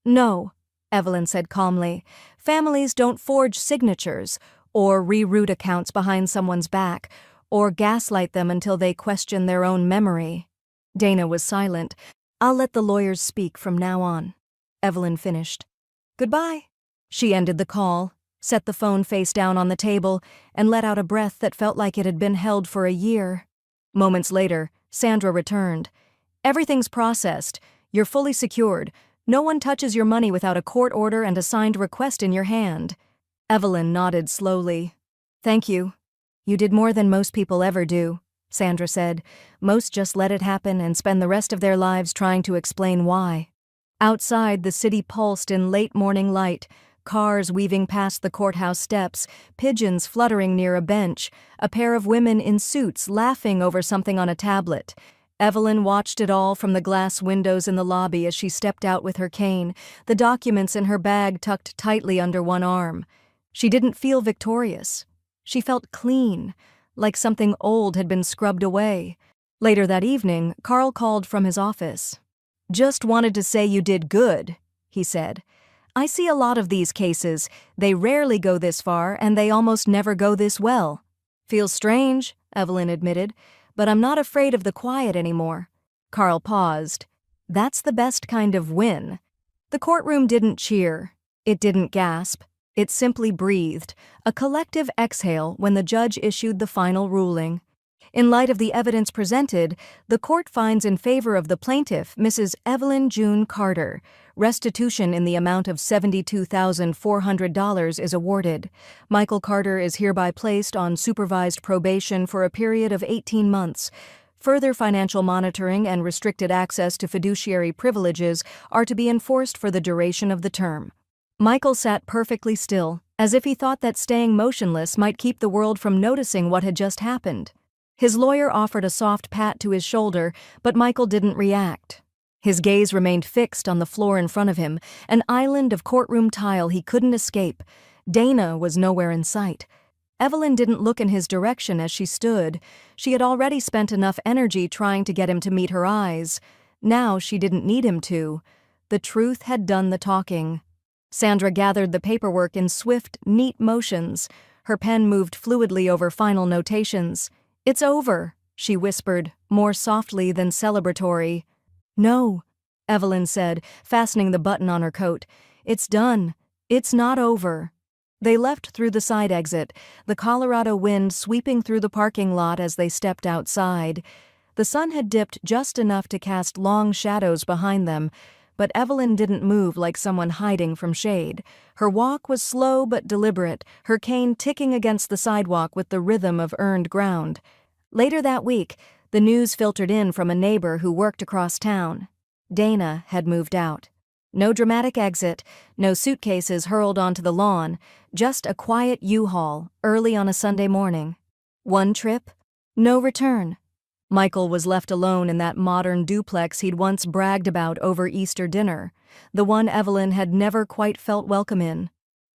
Speaker 1: No, Evelyn said calmly. Families don't forge signatures or reroute accounts behind someone's back or gaslight them until they question their own memory. Dana was silent. I'll let the lawyers speak from now on. Evelyn finished. Goodbye. She ended the call, set the phone face down on the table, and let out a breath that felt like it had been held for a year. Moments later, Sandra returned. Everything's processed. You're fully secured. No one touches your money without a court order and a signed request in your hand. Evelyn nodded slowly. Thank you. You did more than most people ever do, Sandra said. Most just let it happen and spend the rest of their lives trying to explain why. Outside, the city pulsed in late morning light, cars weaving past the courthouse steps, pigeons fluttering near a bench, a pair of women in suits laughing over something on a tablet. Evelyn watched it all from the glass windows in the lobby as she stepped out with her cane, the documents in her bag tucked tightly under one arm. She didn't feel victorious. She felt clean, like something old had been scrubbed away. Later that evening, Carl called from his office. Just wanted to say you did good, he said. I see a lot of these cases. They rarely go this far, and they almost never go this well. Feels strange, Evelyn admitted, but I'm not afraid of the quiet anymore. Carl paused. That's the best kind of win. The courtroom didn't cheer. It didn't gasp. It simply breathed, a collective exhale when the judge issued the final ruling. In light of the evidence presented, the court finds in favor of the plaintiff, Mrs. Evelyn June Carter. Restitution in the amount of $72,400 is awarded. Michael Carter is hereby placed on supervised probation for a period of 18 months. Further financial monitoring and restricted access to fiduciary privileges are to be enforced for the duration of the term. Michael sat perfectly still, as if he thought that staying motionless might keep the world from noticing what had just happened. His lawyer offered a soft pat to his shoulder, but Michael didn't react. His gaze remained fixed on the floor in front of him, an island of courtroom tile he couldn't escape. Dana was nowhere in sight. Evelyn didn't look in his direction as she stood. She had already spent enough energy trying to get him to meet her eyes. Now she didn't need him to. The truth had done the talking. Sandra gathered the paperwork in swift, neat motions. Her pen moved fluidly over final notations. It's over, she whispered, more softly than celebratory. No, Evelyn said, fastening the button on her coat. It's done. It's not over. They left through the side exit, the Colorado wind sweeping through the parking lot as they stepped outside. The sun had dipped just enough to cast long shadows behind them, but Evelyn didn't move like someone hiding from shade. Her walk was slow but deliberate, her cane ticking against the sidewalk with the rhythm of earned ground. Later that week, the news filtered in from a neighbor who worked across town. Dana had moved out. No dramatic exit, no suitcases hurled onto the lawn, just a quiet U-Haul early on a Sunday morning. One trip, no return. Michael was left alone in that modern duplex he'd once bragged about over Easter dinner, the one Evelyn had never quite felt welcome in.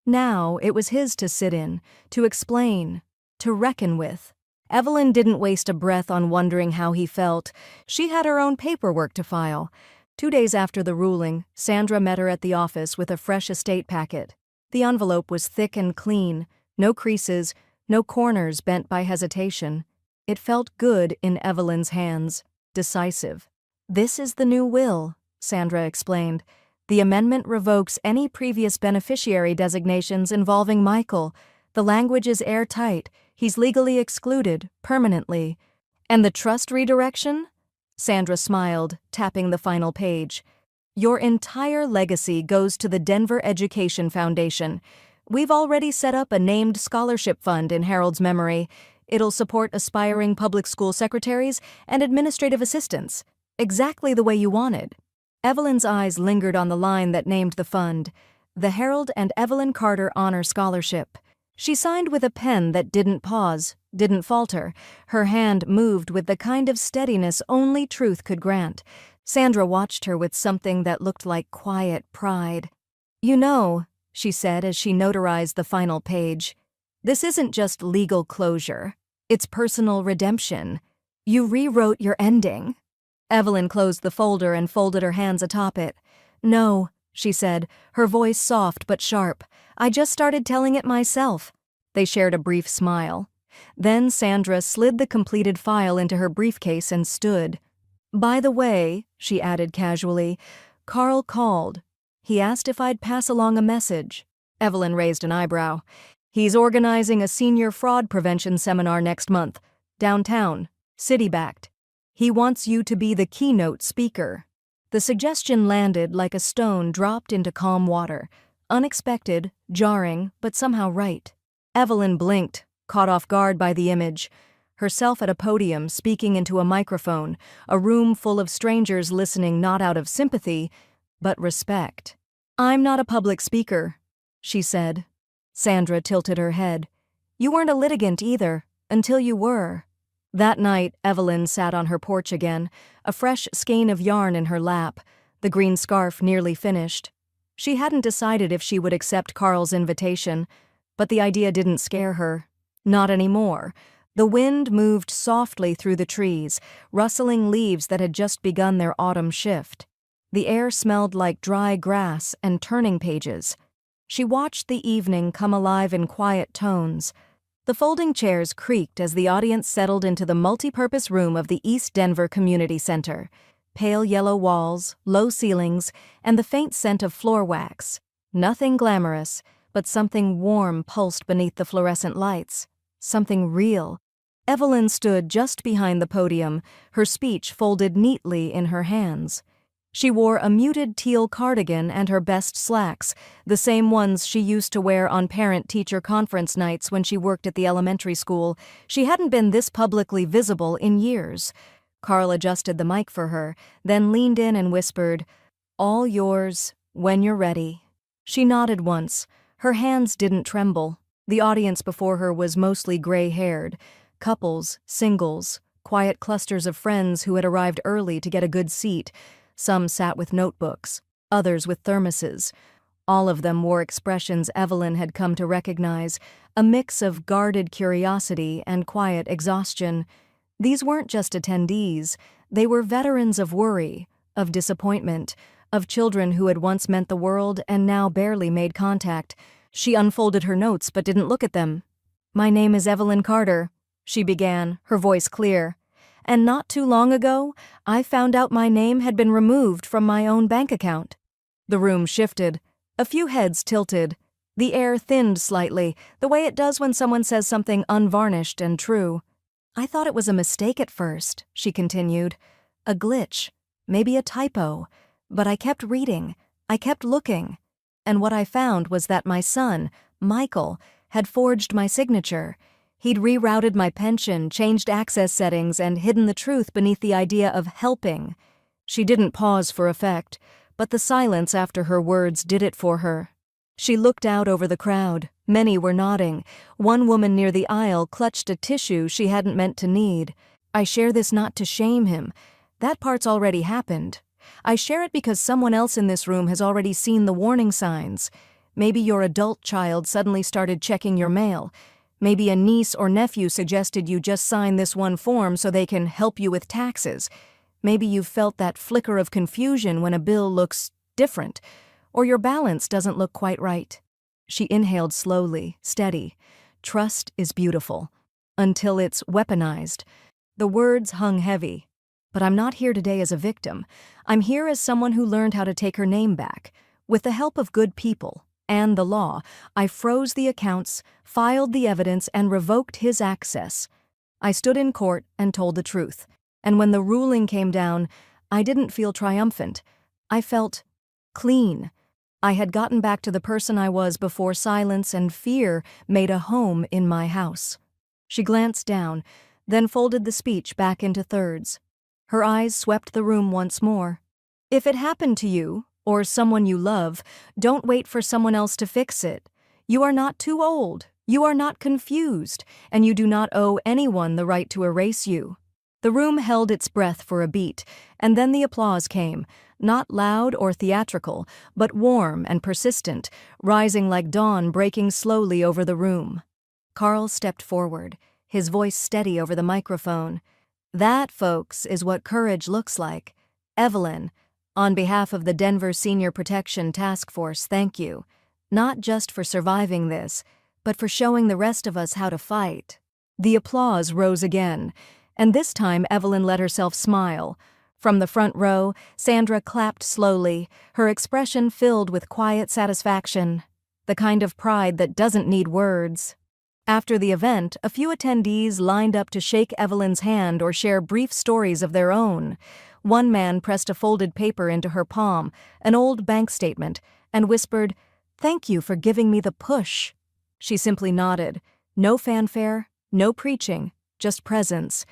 Speaker 1: Now it was his to sit in, to explain, to reckon with. Evelyn didn't waste a breath on wondering how he felt. She had her own paperwork to file. 2 days after the ruling, Sandra met her at the office with a fresh estate packet. The envelope was thick and clean, no creases, no corners bent by hesitation. It felt good in Evelyn's hands, decisive. This is the new will, Sandra explained. The amendment revokes any previous beneficiary designations involving Michael. The language is airtight. He's legally excluded, permanently. And the trust redirection? Sandra smiled, tapping the final page. Your entire legacy goes to the Denver Education Foundation. We've already set up a named scholarship fund in Harold's memory. It'll support aspiring public school secretaries and administrative assistants, exactly the way you wanted. Evelyn's eyes lingered on the line that named the fund, the Harold and Evelyn Carter Honor Scholarship. She signed with a pen that didn't pause, didn't falter. Her hand moved with the kind of steadiness only truth could grant. Sandra watched her with something that looked like quiet pride. You know, she said as she notarized the final page, this isn't just legal closure. It's personal redemption. You rewrote your ending. Evelyn closed the folder and folded her hands atop it. No, she said, her voice soft but sharp. I just started telling it myself. They shared a brief smile. Then Sandra slid the completed file into her briefcase and stood. By the way, she added casually, Carl called. He asked if I'd pass along a message. Evelyn raised an eyebrow. He's organizing a senior fraud prevention seminar next month. Downtown. City-backed. He wants you to be the keynote speaker. The suggestion landed like a stone dropped into calm water. Unexpected, jarring, but somehow right. Evelyn blinked, caught off guard by the image. Herself at a podium, speaking into a microphone, a room full of strangers listening not out of sympathy, but respect. "I'm not a public speaker," she said. Sandra tilted her head. "You weren't a litigant either, until you were." That night, Evelyn sat on her porch again, a fresh skein of yarn in her lap, the green scarf nearly finished. She hadn't decided if she would accept Carl's invitation, but the idea didn't scare her. Not anymore. The wind moved softly through the trees, rustling leaves that had just begun their autumn shift. The air smelled like dry grass and turning pages. She watched the evening come alive in quiet tones. The folding chairs creaked as the audience settled into the multi-purpose room of the East Denver Community Center. Pale yellow walls, low ceilings, and the faint scent of floor wax. Nothing glamorous, but something warm pulsed beneath the fluorescent lights. Something real. Evelyn stood just behind the podium, her speech folded neatly in her hands. She wore a muted teal cardigan and her best slacks, the same ones she used to wear on parent-teacher conference nights when she worked at the elementary school. She hadn't been this publicly visible in years. Carl adjusted the mic for her, then leaned in and whispered, "All yours, when you're ready." She nodded once. Her hands didn't tremble. The audience before her was mostly gray-haired. Couples, singles, quiet clusters of friends who had arrived early to get a good seat. Some sat with notebooks, others with thermoses. All of them wore expressions Evelyn had come to recognize, a mix of guarded curiosity and quiet exhaustion. These weren't just attendees, they were veterans of worry, of disappointment, of children who had once meant the world and now barely made contact. She unfolded her notes but didn't look at them. "My name is Evelyn Carter," she began, her voice clear. "And not too long ago, I found out my name had been removed from my own bank account." The room shifted. A few heads tilted. The air thinned slightly, the way it does when someone says something unvarnished and true. "I thought it was a mistake at first," she continued. "A glitch, maybe a typo. But I kept reading. I kept looking. And what I found was that my son, Michael, had forged my signature. He'd rerouted my pension, changed access settings, and hidden the truth beneath the idea of helping." She didn't pause for effect, but the silence after her words did it for her. She looked out over the crowd. Many were nodding. One woman near the aisle clutched a tissue she hadn't meant to need. "I share this not to shame him. That part's already happened. I share it because someone else in this room has already seen the warning signs. Maybe your adult child suddenly started checking your mail. Maybe a niece or nephew suggested you just sign this one form so they can help you with taxes. Maybe you've felt that flicker of confusion when a bill looks different, or your balance doesn't look quite right." She inhaled slowly, steady. "Trust is beautiful. Until it's weaponized." The words hung heavy. "But I'm not here today as a victim. I'm here as someone who learned how to take her name back. With the help of good people and the law, I froze the accounts, filed the evidence, and revoked his access. I stood in court and told the truth. And when the ruling came down, I didn't feel triumphant. I felt clean. I had gotten back to the person I was before silence and fear made a home in my house." She glanced down, then folded the speech back into thirds. Her eyes swept the room once more. "If it happened to you, or someone you love, don't wait for someone else to fix it. You are not too old, you are not confused, and you do not owe anyone the right to erase you." The room held its breath for a beat, and then the applause came, not loud or theatrical, but warm and persistent, rising like dawn breaking slowly over the room. Carl stepped forward, his voice steady over the microphone. "That, folks, is what courage looks like. Evelyn, on behalf of the Denver Senior Protection Task Force, thank you. Not just for surviving this, but for showing the rest of us how to fight." The applause rose again, and this time Evelyn let herself smile. From the front row, Sandra clapped slowly, her expression filled with quiet satisfaction, the kind of pride that doesn't need words. After the event, a few attendees lined up to shake Evelyn's hand or share brief stories of their own. One man pressed a folded paper into her palm, an old bank statement, and whispered, "Thank you for giving me the push." She simply nodded. No fanfare, no preaching, just presence.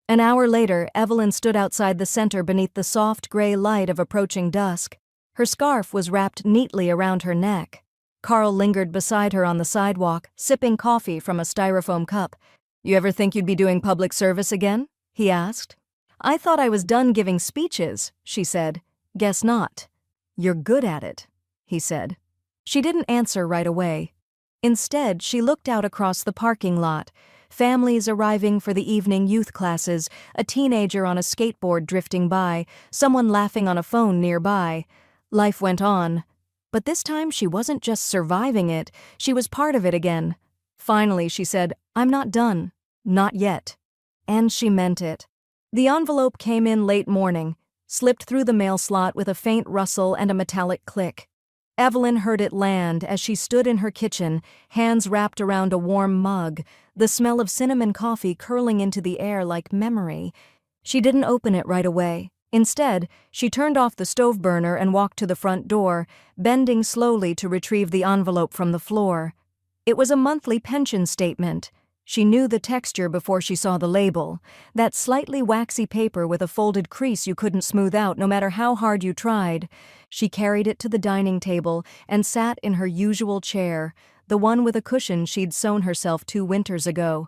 Speaker 1: An hour later, Evelyn stood outside the center beneath the soft gray light of approaching dusk. Her scarf was wrapped neatly around her neck. Carl lingered beside her on the sidewalk, sipping coffee from a styrofoam cup. "You ever think you'd be doing public service again?" he asked. "I thought I was done giving speeches," she said. "Guess not." "You're good at it," he said. She didn't answer right away. Instead, she looked out across the parking lot. Families arriving for the evening youth classes, a teenager on a skateboard drifting by, someone laughing on a phone nearby. Life went on. But this time she wasn't just surviving it, she was part of it again. Finally, she said, "I'm not done. Not yet." And she meant it. The envelope came in late morning, slipped through the mail slot with a faint rustle and a metallic click. Evelyn heard it land as she stood in her kitchen, hands wrapped around a warm mug, the smell of cinnamon coffee curling into the air like memory. She didn't open it right away. Instead, she turned off the stove burner and walked to the front door, bending slowly to retrieve the envelope from the floor. It was a monthly pension statement. She knew the texture before she saw the label, that slightly waxy paper with a folded crease you couldn't smooth out no matter how hard you tried. She carried it to the dining table and sat in her usual chair, the one with a cushion she'd sewn herself 2 winters ago.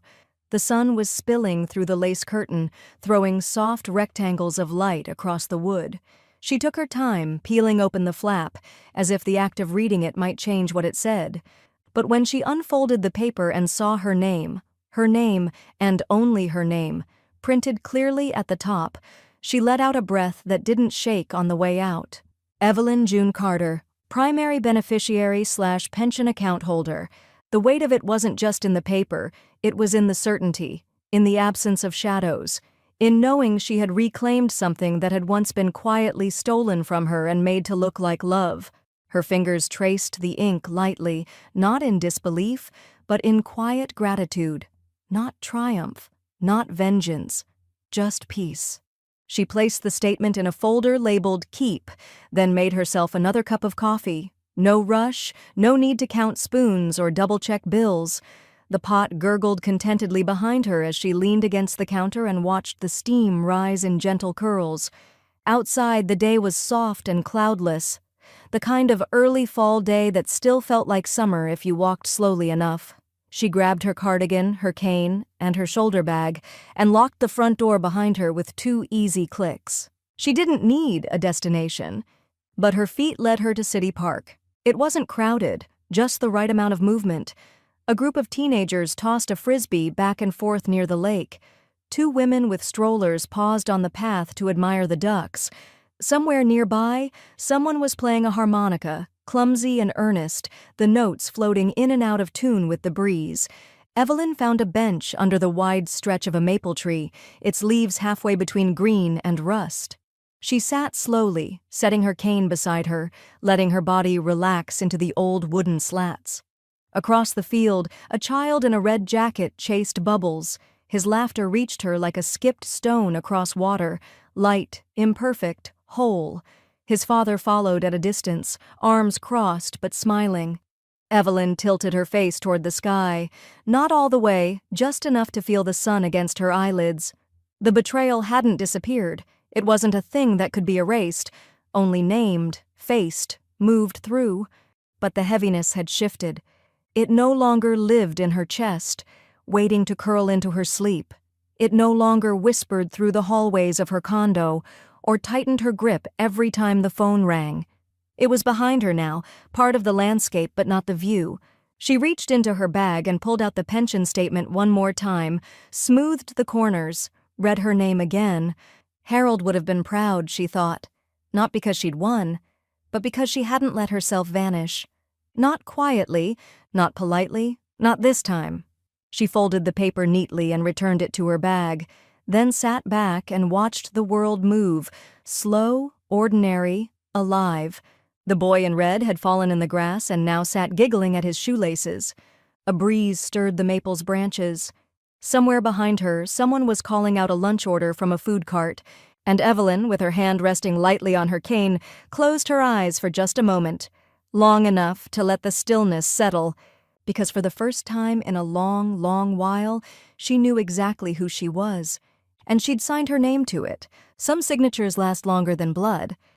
Speaker 1: The sun was spilling through the lace curtain, throwing soft rectangles of light across the wood. She took her time, peeling open the flap, as if the act of reading it might change what it said. But when she unfolded the paper and saw her name, and only her name, printed clearly at the top, she let out a breath that didn't shake on the way out. Evelyn June Carter, primary beneficiary/pension account holder. The weight of it wasn't just in the paper, it was in the certainty, in the absence of shadows, in knowing she had reclaimed something that had once been quietly stolen from her and made to look like love. Her fingers traced the ink lightly, not in disbelief, but in quiet gratitude. Not triumph, not vengeance, just peace. She placed the statement in a folder labeled Keep, then made herself another cup of coffee. No rush, no need to count spoons or double-check bills. The pot gurgled contentedly behind her as she leaned against the counter and watched the steam rise in gentle curls. Outside, the day was soft and cloudless, the kind of early fall day that still felt like summer if you walked slowly enough. She grabbed her cardigan, her cane, and her shoulder bag, and locked the front door behind her with 2 easy clicks. She didn't need a destination, but her feet led her to City Park. It wasn't crowded, just the right amount of movement. A group of teenagers tossed a frisbee back and forth near the lake. 2 women with strollers paused on the path to admire the ducks. Somewhere nearby, someone was playing a harmonica, clumsy and earnest, the notes floating in and out of tune with the breeze. Evelyn found a bench under the wide stretch of a maple tree, its leaves halfway between green and rust. She sat slowly, setting her cane beside her, letting her body relax into the old wooden slats. Across the field, a child in a red jacket chased bubbles. His laughter reached her like a skipped stone across water, light, imperfect, whole. His father followed at a distance, arms crossed but smiling. Evelyn tilted her face toward the sky, not all the way, just enough to feel the sun against her eyelids. The betrayal hadn't disappeared. It wasn't a thing that could be erased, only named, faced, moved through. But the heaviness had shifted. It no longer lived in her chest, waiting to curl into her sleep. It no longer whispered through the hallways of her condo, or tightened her grip every time the phone rang. It was behind her now, part of the landscape but not the view. She reached into her bag and pulled out the pension statement one more time, smoothed the corners, read her name again. Harold would have been proud, she thought. Not because she'd won, but because she hadn't let herself vanish. Not quietly, not politely, not this time. She folded the paper neatly and returned it to her bag. then sat back and watched the world move, slow, ordinary, alive. The boy in red had fallen in the grass and now sat giggling at his shoelaces. A breeze stirred the maple's branches. Somewhere behind her, someone was calling out a lunch order from a food cart, and Evelyn, with her hand resting lightly on her cane, closed her eyes for just a moment, long enough to let the stillness settle, because for the first time in a long, long while, she knew exactly who she was, and she'd signed her name to it. Some signatures last longer than blood.